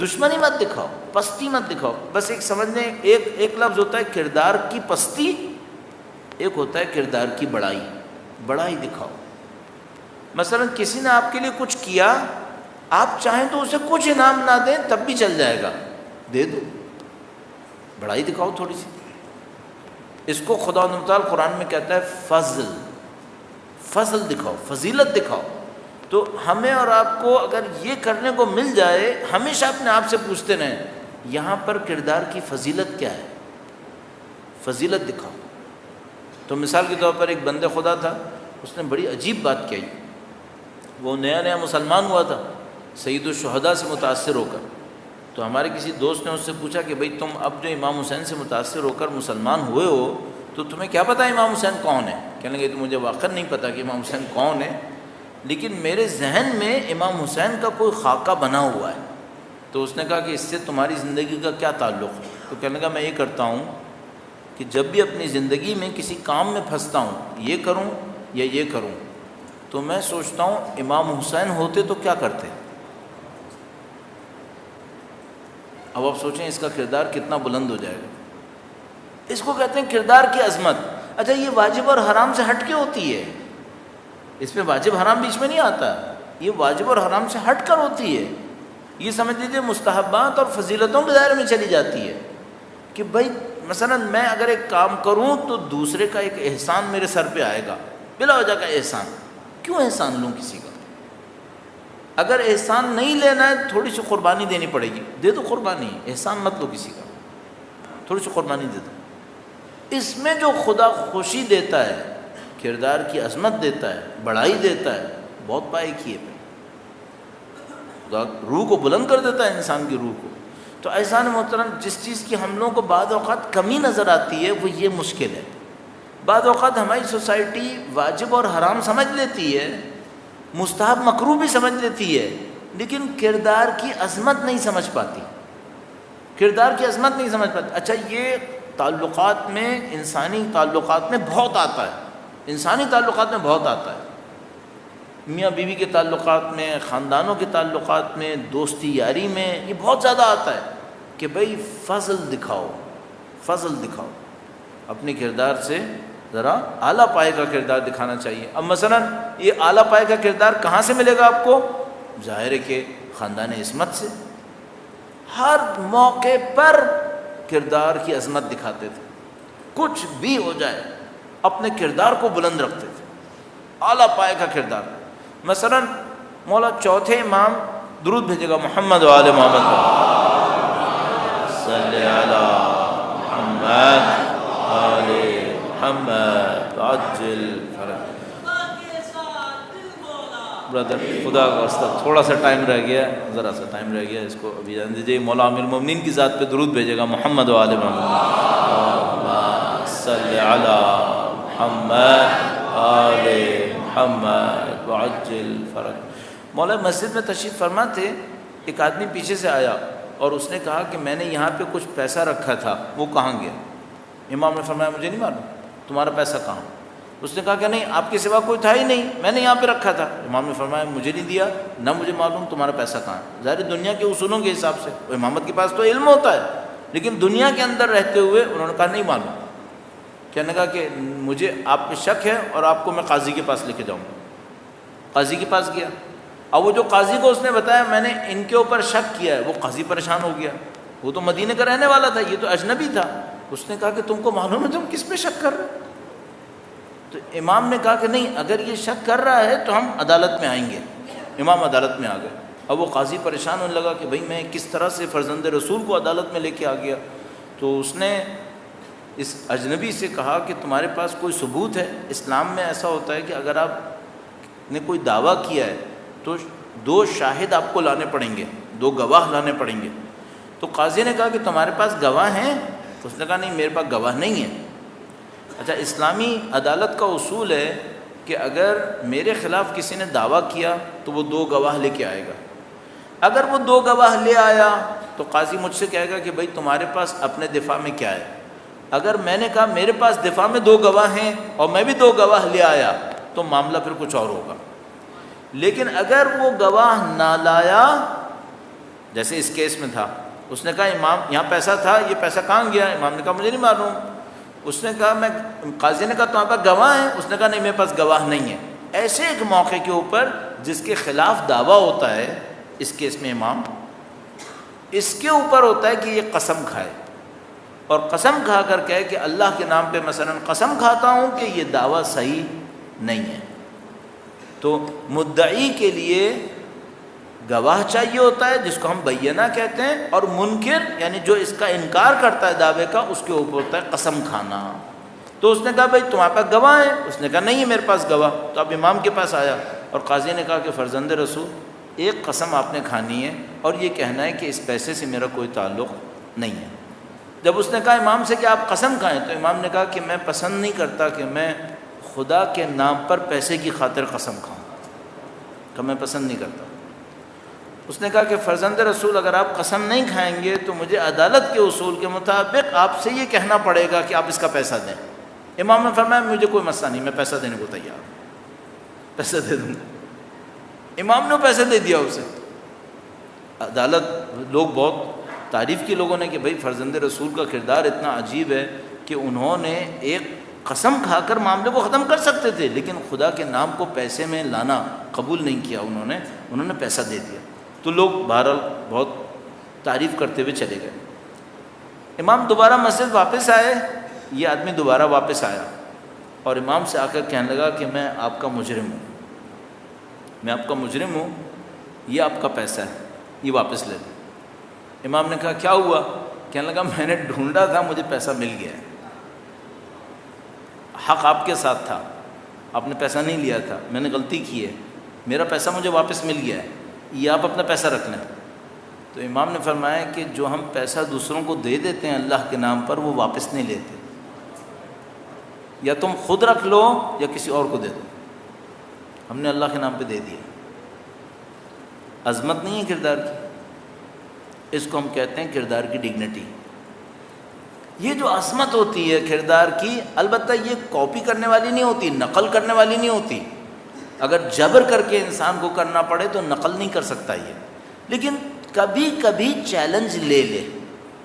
دشمنی مت دکھاؤ، پستی مت دکھاؤ۔ بس ایک سمجھ لیں، ایک لفظ ہوتا ہے کردار کی پستی، ایک ہوتا ہے کردار کی بڑائی، بڑائی دکھاؤ۔ مثلا کسی نے آپ کے لیے کچھ کیا، آپ چاہیں تو اسے کچھ انعام نہ دیں تب بھی چل جائے گا، دے دو، بڑائی دکھاؤ تھوڑی سی۔ اس کو خدا تعالیٰ قرآن میں کہتا ہے فضل، فضل دکھاؤ، فضیلت دکھاؤ۔ تو ہمیں اور آپ کو اگر یہ کرنے کو مل جائے، ہمیشہ اپنے آپ سے پوچھتے رہیں یہاں پر کردار کی فضیلت کیا ہے، فضیلت دکھاؤ۔ تو مثال کے طور پر ایک بندے خدا تھا، اس نے بڑی عجیب بات کہی۔ وہ نیا نیا مسلمان ہوا تھا، سید الشہداء سے متاثر ہو کر۔ تو ہمارے کسی دوست نے اس سے پوچھا کہ بھئی تم اب جو امام حسین سے متاثر ہو کر مسلمان ہوئے ہو تو تمہیں کیا پتہ امام حسین کون ہے؟ کہنے لگے تو مجھے واقعا نہیں پتہ کہ امام حسین کون ہے، لیکن میرے ذہن میں امام حسین کا کوئی خاکہ بنا ہوا ہے۔ تو اس نے کہا کہ اس سے تمہاری زندگی کا کیا تعلق ہے؟ تو کہنے لگا میں یہ کرتا ہوں کہ جب بھی اپنی زندگی میں کسی کام میں پھنستا ہوں، یہ کروں یا یہ کروں، تو میں سوچتا ہوں امام حسین ہوتے تو کیا کرتے۔ اب آپ سوچیں اس کا کردار کتنا بلند ہو جائے گا۔ اس کو کہتے ہیں کردار کی عظمت۔ اچھا، یہ واجب اور حرام سے ہٹ کے ہوتی ہے، اس میں واجب حرام بیچ میں نہیں آتا، یہ واجب اور حرام سے ہٹ کر ہوتی ہے۔ یہ سمجھ لیجیے مستحبات اور فضیلتوں کے دائرے میں چلی جاتی ہے کہ بھائی مثلا میں اگر ایک کام کروں تو دوسرے کا ایک احسان میرے سر پہ آئے گا، بلا وجہ کا احسان، کیوں احسان لوں کسی کا؟ اگر احسان نہیں لینا ہے تھوڑی سی قربانی دینی پڑے گی، دے دو قربانی، احسان مت لو کسی کا، تھوڑی سی قربانی دے دو۔ اس میں جو خدا خوشی دیتا ہے، کردار کی عظمت دیتا ہے، بڑائی دیتا ہے، بہت پائے کیے پہ خدا روح کو بلند کر دیتا ہے، انسان کی روح کو۔ تو احسان محترم، جس چیز کی ہم لوگوں کو بعض اوقات کمی نظر آتی ہے وہ یہ مشکل ہے۔ بعض اوقات ہماری سوسائٹی واجب اور حرام سمجھ لیتی ہے، مستحب مکروہ بھی سمجھ لیتی ہے، لیکن کردار کی عظمت نہیں سمجھ پاتی، کردار کی عظمت نہیں سمجھ پاتی۔ اچھا، یہ تعلقات میں، انسانی تعلقات میں بہت آتا ہے، انسانی تعلقات میں بہت آتا ہے، میاں بیوی کے تعلقات میں، خاندانوں کے تعلقات میں، دوستی یاری میں، یہ بہت زیادہ آتا ہے کہ بھئی فضل دکھاؤ، فضل دکھاؤ، اپنے کردار سے ذرا اعلیٰ پائے کا کردار دکھانا چاہیے۔ اب مثلا یہ اعلیٰ پائے کا کردار کہاں سے ملے گا آپ کو؟ ظاہر ہے کہ خاندان عصمت سے۔ ہر موقع پر کردار کی عظمت دکھاتے تھے، کچھ بھی ہو جائے اپنے کردار کو بلند رکھتے تھے، اعلیٰ پائے کا کردار۔ مثلا مولا چوتھے امام درود بھیجے گا محمد و آل محمد، صلی علی محمد آل محمد عجل فرج۔ برادر خدا کا واسطہ تھوڑا سا ٹائم رہ گیا، ذرا سا ٹائم رہ گیا، اس کو ابھی جان دیجیے۔ مولا امیر المومنین کی ذات پہ درود بھیجے گا محمد و آل محمد، صلی علی محمد آل محمد وعجل فرج۔ مولا مسجد میں تشریف فرما تھے، ایک آدمی پیچھے سے آیا اور اس نے کہا کہ میں نے یہاں پہ کچھ پیسہ رکھا تھا، وہ کہاں گیا؟ امام نے فرمایا مجھے نہیں معلوم، تمہارا پیسہ کہاں؟ اس نے کہا کہ نہیں، آپ کے سوا کوئی تھا ہی نہیں، میں نے یہاں پہ رکھا تھا۔ امام نے فرمایا مجھے نہیں دیا، نہ مجھے معلوم تمہارا پیسہ کہاں ہے۔ ظاہر دنیا کے اصولوں کے حساب سے امامت کے پاس تو علم ہوتا ہے، لیکن دنیا کے اندر رہتے ہوئے انہوں نے کہا نہیں معلوم۔ کہنے کا کہ مجھے آپ پہ شک ہے اور آپ کو میں قاضی کے پاس لے کے جاؤں گا۔ قاضی کے پاس گیا، اب وہ جو قاضی کو اس نے بتایا میں نے ان کے اوپر شک کیا ہے، وہ قاضی پریشان ہو گیا، وہ تو مدینے کا رہنے والا تھا، یہ تو اجنبی تھا۔ اس نے کہا کہ تم کو معلوم ہے تم کس پہ شک کر رہے ہو؟ تو امام نے کہا کہ نہیں، اگر یہ شک کر رہا ہے تو ہم عدالت میں آئیں گے۔ امام عدالت میں آ گئے۔ اب وہ قاضی پریشان ہونے لگا کہ بھئی میں کس طرح سے فرزند رسول کو عدالت میں لے کے آ گیا۔ تو اس نے اس اجنبی سے کہا کہ تمہارے پاس کوئی ثبوت ہے؟ اسلام میں ایسا ہوتا ہے کہ اگر آپ نے کوئی دعویٰ کیا ہے تو 2 شاہد آپ کو لانے پڑیں گے، 2 گواہ لانے پڑیں گے۔ تو قاضی نے کہا کہ تمہارے پاس گواہ ہیں؟ اس نے کہا نہیں، میرے پاس گواہ نہیں ہے۔ اچھا، اسلامی عدالت کا اصول ہے کہ اگر میرے خلاف کسی نے دعویٰ کیا تو وہ 2 گواہ لے کے آئے گا۔ اگر وہ 2 گواہ لے آیا تو قاضی مجھ سے کہے گا کہ بھئی تمہارے پاس اپنے دفاع میں کیا ہے؟ اگر میں نے کہا میرے پاس دفاع میں 2 گواہ ہیں اور میں بھی 2 گواہ لے آیا تو معاملہ پھر کچھ اور ہوگا۔ لیکن اگر وہ گواہ نہ لایا، جیسے اس کیس میں تھا، اس نے کہا امام یہاں پیسہ تھا، یہ پیسہ کہاں گیا؟ امام نے کہا مجھے نہیں معلوم۔ اس نے کہا قاضی نے کہا تمہارے پاس گواہ ہیں؟ اس نے کہا نہیں، میرے پاس گواہ نہیں ہے۔ ایسے ایک موقع کے اوپر جس کے خلاف دعویٰ ہوتا ہے، اس کیس میں امام، اس کے اوپر ہوتا ہے کہ یہ قسم کھائے اور قسم کھا کر کہے کہ اللہ کے نام پہ مثلا قسم کھاتا ہوں کہ یہ دعویٰ صحیح نہیں ہے۔ تو مدعی کے لیے گواہ چاہیے ہوتا ہے جس کو ہم بینہ کہتے ہیں، اور منکر یعنی جو اس کا انکار کرتا ہے دعوے کا، اس کے اوپر ہوتا ہے قسم کھانا۔ تو اس نے کہا بھائی تمہارے پاس گواہ ہے؟ اس نے کہا نہیں ہے میرے پاس گواہ۔ تو اب امام کے پاس آیا اور قاضی نے کہا کہ فرزند رسول ایک قسم آپ نے کھانی ہے اور یہ کہنا ہے کہ اس پیسے سے میرا کوئی تعلق نہیں ہے۔ جب اس نے کہا امام سے کہ آپ قسم کھائیں، تو امام نے کہا کہ میں پسند نہیں کرتا کہ میں خدا کے نام پر پیسے کی خاطر قسم کھاؤں، کہ میں پسند نہیں کرتا۔ اس نے کہا کہ فرزند رسول اگر آپ قسم نہیں کھائیں گے تو مجھے عدالت کے اصول کے مطابق آپ سے یہ کہنا پڑے گا کہ آپ اس کا پیسہ دیں۔ امام نے فرمایا مجھے کوئی مسئلہ نہیں، میں پیسہ دینے کو تیار ہوں، پیسہ دے دوں گا۔ امام نے پیسے دے دیا اسے۔ عدالت لوگ بہت تعریف کی لوگوں نے کہ بھئی فرزند رسول کا کردار اتنا عجیب ہے کہ انہوں نے ایک قسم کھا کر معاملے کو ختم کر سکتے تھے، لیکن خدا کے نام کو پیسے میں لانا قبول نہیں کیا انہوں نے پیسہ دے دیا۔ تو لوگ بہرحال بہت تعریف کرتے ہوئے چلے گئے۔ امام دوبارہ مسجد واپس آئے، یہ آدمی دوبارہ واپس آیا اور امام سے آ کر کہنے لگا کہ میں آپ کا مجرم ہوں، میں آپ کا مجرم ہوں، یہ آپ کا پیسہ ہے، یہ واپس لے لیں۔ امام نے کہا کیا ہوا؟ کہنے لگا میں نے ڈھونڈا تھا، مجھے پیسہ مل گیا ہے، حق آپ کے ساتھ تھا، آپ نے پیسہ نہیں لیا تھا، میں نے غلطی کی ہے، میرا پیسہ مجھے واپس مل گیا ہے، یہ آپ اپنا پیسہ رکھ لیں۔ تو امام نے فرمایا کہ جو ہم پیسہ دوسروں کو دے دیتے ہیں اللہ کے نام پر، وہ واپس نہیں لیتے، یا تم خود رکھ لو یا کسی اور کو دے دو، ہم نے اللہ کے نام پہ دے دیا۔ عظمت نہیں ہے کردار کی، اس کو ہم کہتے ہیں کردار کی ڈگنیٹی۔ یہ جو عظمت ہوتی ہے کردار کی، البتہ یہ کاپی کرنے والی نہیں ہوتی، نقل کرنے والی نہیں ہوتی۔ اگر جبر کر کے انسان کو کرنا پڑے تو نقل نہیں کر سکتا یہ، لیکن کبھی کبھی چیلنج لے لے،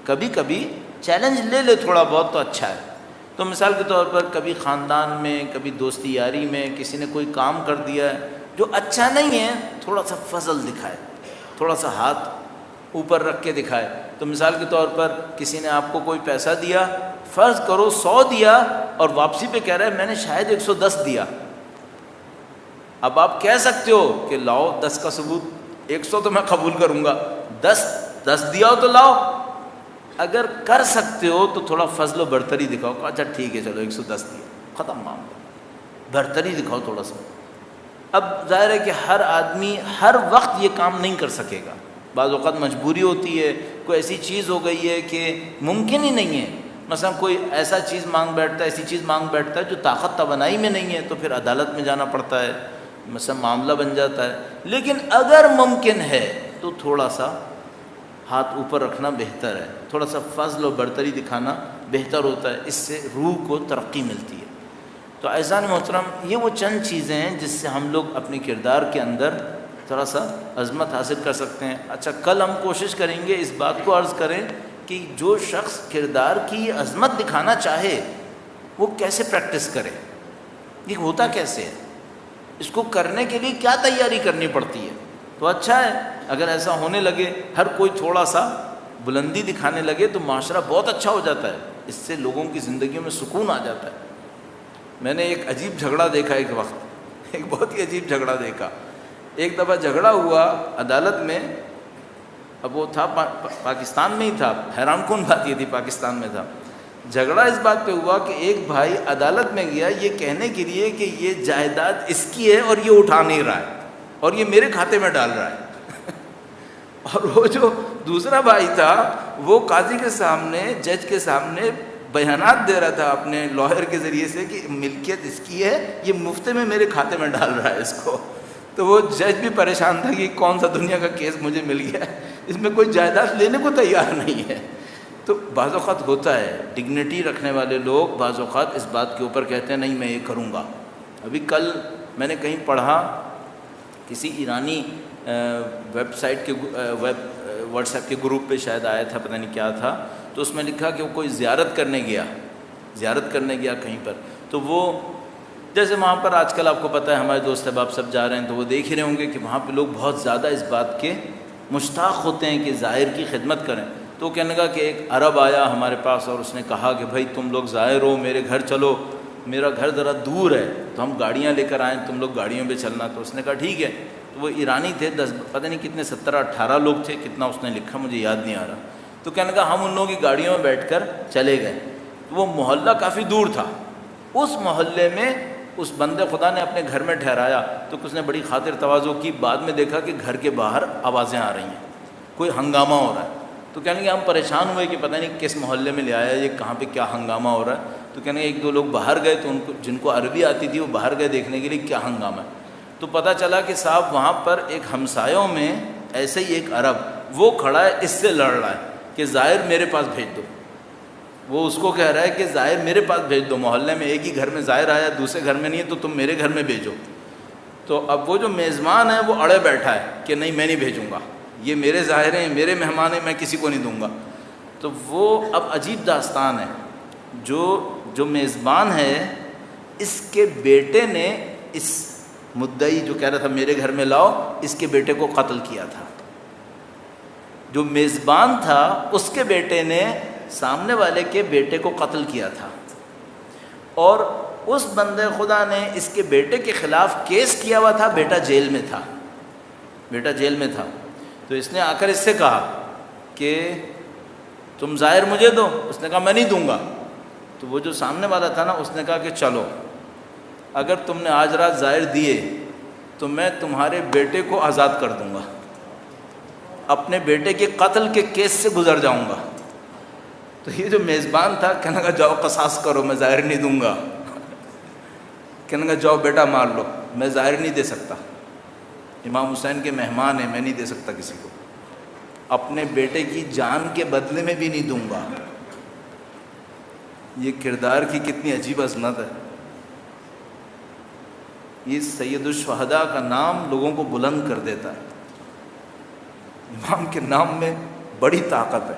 کبھی کبھی چیلنج لے لے تھوڑا بہت تو اچھا ہے۔ تو مثال کے طور پر کبھی خاندان میں، کبھی دوستی یاری میں کسی نے کوئی کام کر دیا ہے جو اچھا نہیں ہے، تھوڑا سا فضل دکھائے، تھوڑا سا ہاتھ اوپر رکھ کے دکھائے۔ تو مثال کے طور پر کسی نے آپ کو کوئی پیسہ دیا، فرض کرو 100 دیا اور واپسی پہ کہہ رہا ہے میں نے شاید 110 دیا، اب آپ کہہ سکتے ہو کہ لاؤ 10 کا ثبوت، 100 تو میں قبول کروں گا، 10 دیا ہو تو لاؤ۔ اگر کر سکتے ہو تو تھوڑا فضل و برتری دکھاؤ کہ اچھا ٹھیک ہے چلو 110 دیا، ختم معاملہ، برتری دکھاؤ تھوڑا سا۔ اب ظاہر ہے کہ ہر آدمی ہر وقت یہ کام نہیں کر سکے گا، بعض اوقات مجبوری ہوتی ہے، کوئی ایسی چیز ہو گئی ہے کہ ممکن ہی نہیں ہے، مثلا کوئی ایسا چیز مانگ بیٹھتا ہے، ایسی چیز مانگ بیٹھتا ہے جو طاقت توانائی میں نہیں ہے، تو پھر عدالت میں جانا پڑتا ہے، مثلا معاملہ بن جاتا ہے۔ لیکن اگر ممکن ہے تو تھوڑا سا ہاتھ اوپر رکھنا بہتر ہے، تھوڑا سا فضل و برتری دکھانا بہتر ہوتا ہے، اس سے روح کو ترقی ملتی ہے۔ تو اعزان محترم، یہ وہ چند چیزیں ہیں جس سے ہم لوگ اپنے کردار کے اندر تھوڑا سا عظمت حاصل کر سکتے ہیں۔ اچھا، کل ہم کوشش کریں گے اس بات کو عرض کریں کہ جو شخص کردار کی عظمت دکھانا چاہے وہ کیسے پریکٹس کرے، یہ ہوتا کیسے ہے، اس کو کرنے کے لیے کیا تیاری کرنی پڑتی ہے۔ تو اچھا ہے اگر ایسا ہونے لگے، ہر کوئی تھوڑا سا بلندی دکھانے لگے تو معاشرہ بہت اچھا ہو جاتا ہے، اس سے لوگوں کی زندگیوں میں سکون آ جاتا ہے۔ میں نے ایک عجیب جھگڑا دیکھا، ایک وقت ایک بہت ہی عجیب جھگڑا دیکھا۔ ایک دفعہ جھگڑا ہوا عدالت میں، اب وہ تھا پاکستان میں ہی تھا، حیران کن بات یہ تھی پاکستان میں تھا۔ جھگڑا اس بات پہ ہوا کہ ایک بھائی عدالت میں گیا یہ کہنے کے لیے کہ یہ جائیداد اس کی ہے اور یہ اٹھا نہیں رہا ہے اور یہ میرے کھاتے میں ڈال رہا ہے اور وہ جو دوسرا بھائی تھا وہ قاضی کے سامنے، جج کے سامنے بیانات دے رہا تھا اپنے لائر کے ذریعے سے کہ ملکیت اس کی ہے، یہ مفت میں میرے کھاتے میں ڈال رہا ہے اس کو۔ تو وہ جج بھی پریشان تھا کہ کون سا دنیا کا کیس مجھے مل گیا ہے، اس میں کوئی جائیداد لینے کو تیار نہیں ہے۔ تو بعض اوقات ہوتا ہے، ڈگنیٹی رکھنے والے لوگ بعض اوقات اس بات کے اوپر کہتے ہیں نہیں میں یہ کروں گا۔ ابھی کل میں نے کہیں پڑھا، کسی ایرانی ویب سائٹ کے واٹس ایپ کے گروپ پہ شاید آیا تھا، پتہ نہیں کیا تھا، تو اس میں لکھا کہ وہ کوئی زیارت کرنے گیا کہیں پر، تو وہ جیسے وہاں پر آج کل آپ کو پتہ ہے ہمارے دوست احباب سب جا رہے ہیں، تو وہ دیکھ ہی رہے ہوں گے کہ وہاں پہ لوگ بہت زیادہ اس بات کے مشتاق ہوتے ہیں کہ زائر کی خدمت کریں۔ تو کہنے لگا کہ ایک عرب آیا ہمارے پاس اور اس نے کہا کہ بھائی تم لوگ زائر ہو، میرے گھر چلو، میرا گھر ذرا دور ہے تو ہم گاڑیاں لے کر آئیں، تم لوگ گاڑیوں پہ چلنا۔ تو اس نے کہا ٹھیک ہے۔ تو وہ ایرانی تھے، 10 پتہ نہیں کتنے 17-18 لوگ تھے، کتنا اس نے لکھا مجھے یاد نہیں آ رہا۔ تو کہنے لگا ہم ان لوگوں کی گاڑیوں میں بیٹھ کر چلے گئے۔ تو وہ محلہ کافی دور تھا، اس محلے میں اس بندے خدا نے اپنے گھر میں ٹھہرایا۔ تو اس نے بڑی خاطر تواضع کی، بعد میں دیکھا کہ گھر کے باہر آوازیں آ رہی ہیں، کوئی ہنگامہ ہو رہا ہے۔ تو کہنے لگے ہم پریشان ہوئے کہ پتہ نہیں کس محلے میں لے آیا، یہ کہاں پہ کیا ہنگامہ ہو رہا ہے۔ تو کہنے لگے ایک دو لوگ باہر گئے، تو ان کو جن کو عربی آتی تھی وہ باہر گئے دیکھنے کے لیے کیا ہنگامہ ہے۔ تو پتہ چلا کہ صاحب وہاں پر ایک ہمسایوں میں ایسے ہی ایک عرب وہ کھڑا ہے، اس سے لڑ رہا ہے کہ زائر میرے پاس بھیج دو۔ وہ اس کو کہہ رہا ہے کہ زائر میرے پاس بھیج دو، محلے میں ایک ہی گھر میں زائر آیا، دوسرے گھر میں نہیں ہے، تو تم میرے گھر میں بھیجو۔ تو اب وہ جو میزبان ہے وہ اڑے بیٹھا ہے کہ نہیں میں نہیں بھیجوں گا، یہ میرے زائر ہیں، میرے مہمان ہیں، میں کسی کو نہیں دوں گا۔ تو وہ اب عجیب داستان ہے، جو میزبان ہے اس کے بیٹے نے اس مدعی جو کہہ رہا تھا میرے گھر میں لاؤ، اس کے بیٹے کو قتل کیا تھا۔ جو میزبان تھا اس کے بیٹے نے سامنے والے کے بیٹے کو قتل کیا تھا، اور اس بندے خدا نے اس کے بیٹے کے خلاف کیس کیا ہوا تھا، بیٹا جیل میں تھا، بیٹا جیل میں تھا۔ تو اس نے آ کر اس سے کہا کہ تم ظاہر مجھے دو، اس نے کہا میں نہیں دوں گا۔ تو وہ جو سامنے والا تھا نا، اس نے کہا کہ چلو اگر تم نے آج رات ظاہر دیے تو میں تمہارے بیٹے کو آزاد کر دوں گا، اپنے بیٹے کے قتل کے کیس سے گزر جاؤں گا۔ تو یہ جو میزبان تھا کہنے لگا جاؤ قصاص کرو، میں ظاہر نہیں دوں گا۔ کہنے لگا جاؤ بیٹا مار لو، میں ظاہر نہیں دے سکتا، امام حسین کے مہمان ہیں، میں نہیں دے سکتا کسی کو، اپنے بیٹے کی جان کے بدلے میں بھی نہیں دوں گا۔ یہ کردار کی کتنی عجیب عظمت ہے۔ یہ سید الشہداء کا نام لوگوں کو بلند کر دیتا ہے، امام کے نام میں بڑی طاقت ہے۔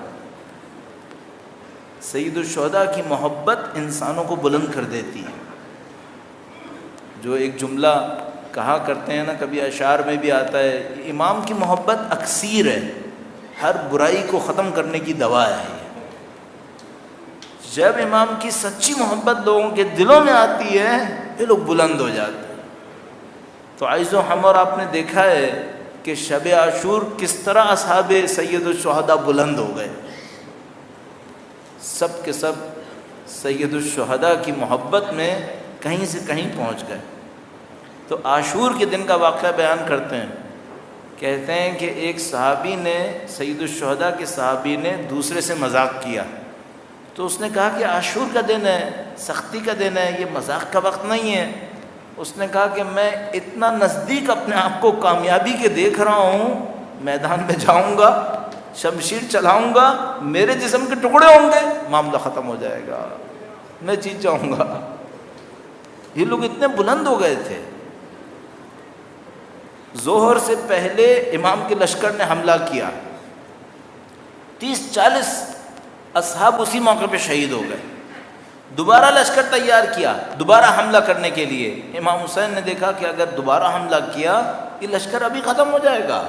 سید الشہداء کی محبت انسانوں کو بلند کر دیتی ہے۔ جو ایک جملہ کہا کرتے ہیں نا، کبھی اشعار میں بھی آتا ہے، امام کی محبت اکسیر ہے، ہر برائی کو ختم کرنے کی دوا ہے۔ جب امام کی سچی محبت لوگوں کے دلوں میں آتی ہے، یہ لوگ بلند ہو جاتے ہیں۔ تو عزیز و ہم اور آپ نے دیکھا ہے کہ شب عاشور کس طرح اصحاب سید الشہداء بلند ہو گئے، سب کے سب سید الشہداء کی محبت میں کہیں سے کہیں پہنچ گئے۔ تو عاشور کے دن کا واقعہ بیان کرتے ہیں، کہتے ہیں کہ ایک صحابی نے، سید الشہداء کے صحابی نے دوسرے سے مذاق کیا، تو اس نے کہا کہ عاشور کا دن ہے، سختی کا دن ہے، یہ مذاق کا وقت نہیں ہے۔ اس نے کہا کہ میں اتنا نزدیک اپنے آپ کو کامیابی کے دیکھ رہا ہوں، میدان میں جاؤں گا، شمشیر چلاؤں گا، میرے جسم کے ٹکڑے ہوں گے، معاملہ ختم ہو جائے گا، میں جیت جاؤں گا۔ یہ لوگ اتنے بلند ہو گئے تھے۔ ظہر سے پہلے امام کے لشکر نے حملہ کیا، 30-40 اصحاب اسی موقع پہ شہید ہو گئے۔ دوبارہ لشکر تیار کیا دوبارہ حملہ کرنے کے لیے۔ امام حسین نے دیکھا کہ اگر دوبارہ حملہ کیا یہ لشکر ابھی ختم ہو جائے گا،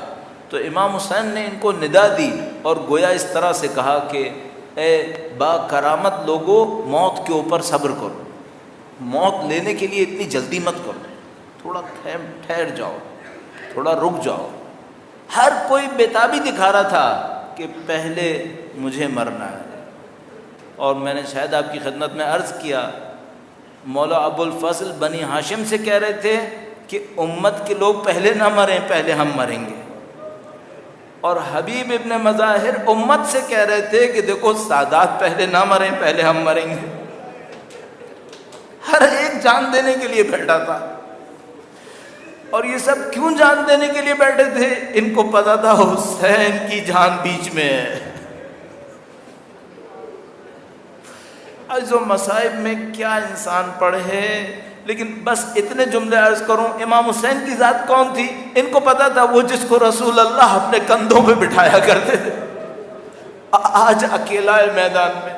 تو امام حسین نے ان کو ندا دی اور گویا اس طرح سے کہا کہ اے با کرامت لوگو، موت کے اوپر صبر کرو، موت لینے کے لیے اتنی جلدی مت کرو، تھوڑا ٹھہر جاؤ، تھوڑا رک جاؤ۔ ہر کوئی بےتابی دکھا رہا تھا کہ پہلے مجھے مرنا ہے۔ اور میں نے شاید آپ کی خدمت میں عرض کیا، مولا ابو الفضل بنی ہاشم سے کہہ رہے تھے کہ امت کے لوگ پہلے نہ مریں، پہلے ہم مریں گے۔ اور حبیب ابن مظاہر امت سے کہہ رہے تھے کہ دیکھو سادات پہلے نہ مریں، پہلے ہم مریں گے۔ ہر ایک جان دینے کے لیے بیٹھا تھا۔ اور یہ سب کیوں جان دینے کے لیے بیٹھے تھے؟ ان کو پتا تھا حسین کی جان بیچ میں ہے۔ عجز و مصائب میں کیا انسان پڑھے، لیکن بس اتنے جملے عرض کروں، امام حسین کی ذات کون تھی؟ ان کو پتا تھا وہ جس کو رسول اللہ اپنے کندھوں پہ بٹھایا کرتے تھے، آج اکیلا ہے میدان میں۔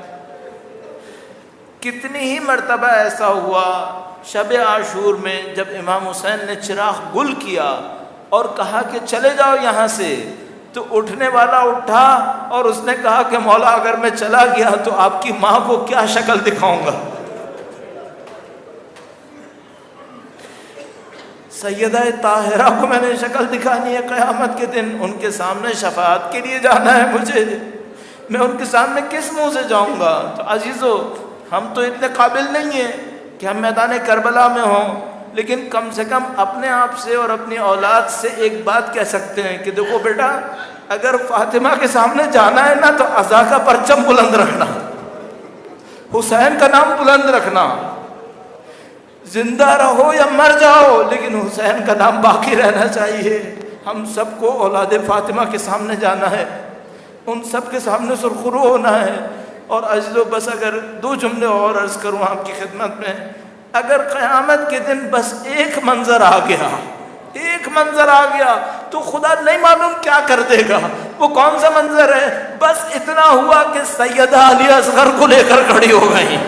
کتنی ہی مرتبہ ایسا ہوا شب عاشور میں، جب امام حسین نے چراغ گل کیا اور کہا کہ چلے جاؤ یہاں سے، تو اٹھنے والا اٹھا اور اس نے کہا کہ مولا اگر میں چلا گیا تو آپ کی ماں کو کیا شکل دکھاؤں گا؟ سیدہ طاہرہ کو میں نے شکل دکھانی ہے قیامت کے دن، ان کے سامنے شفاعت کے لیے جانا ہے مجھے، میں ان کے سامنے کس منہ سے جاؤں گا؟ تو عزیزو، ہم تو اتنے قابل نہیں ہیں کہ ہم میدان کربلا میں ہوں، لیکن کم سے کم اپنے آپ سے اور اپنی اولاد سے ایک بات کہہ سکتے ہیں کہ دیکھو بیٹا، اگر فاطمہ کے سامنے جانا ہے نا تو عزا کا پرچم بلند رکھنا، حسین کا نام بلند رکھنا، زندہ رہو یا مر جاؤ لیکن حسین کا نام باقی رہنا چاہیے۔ ہم سب کو اولاد فاطمہ کے سامنے جانا ہے، ان سب کے سامنے سرخرو ہونا ہے۔ اور عزیزو، بس اگر 2 جملے اور عرض کروں آپ کی خدمت میں، اگر قیامت کے دن بس ایک منظر آ گیا، ایک منظر آ گیا تو خدا نہیں معلوم کیا کر دے گا۔ وہ کون سا منظر ہے؟ بس اتنا ہوا کہ سیدہ علی اصغر کو لے کر کھڑی ہو گئی،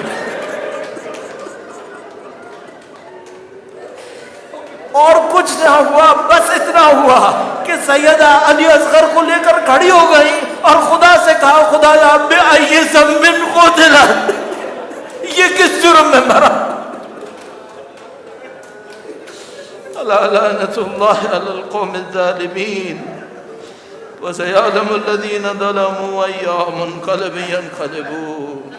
اور کچھ نہ ہوا، بس اتنا ہوا کہ سیدہ علی اصغر کو لے کر کھڑی ہو گئی اور خدا سے کہا، خدا بتایا بِأَيِّ ذَنبٍ قُتِلَتْ، یہ کس جرم میں مرا؟ الا لعنۃ اللہ علی القوم الظالمین وسيعلم الذين ظلموا أي منقلب ينقلبون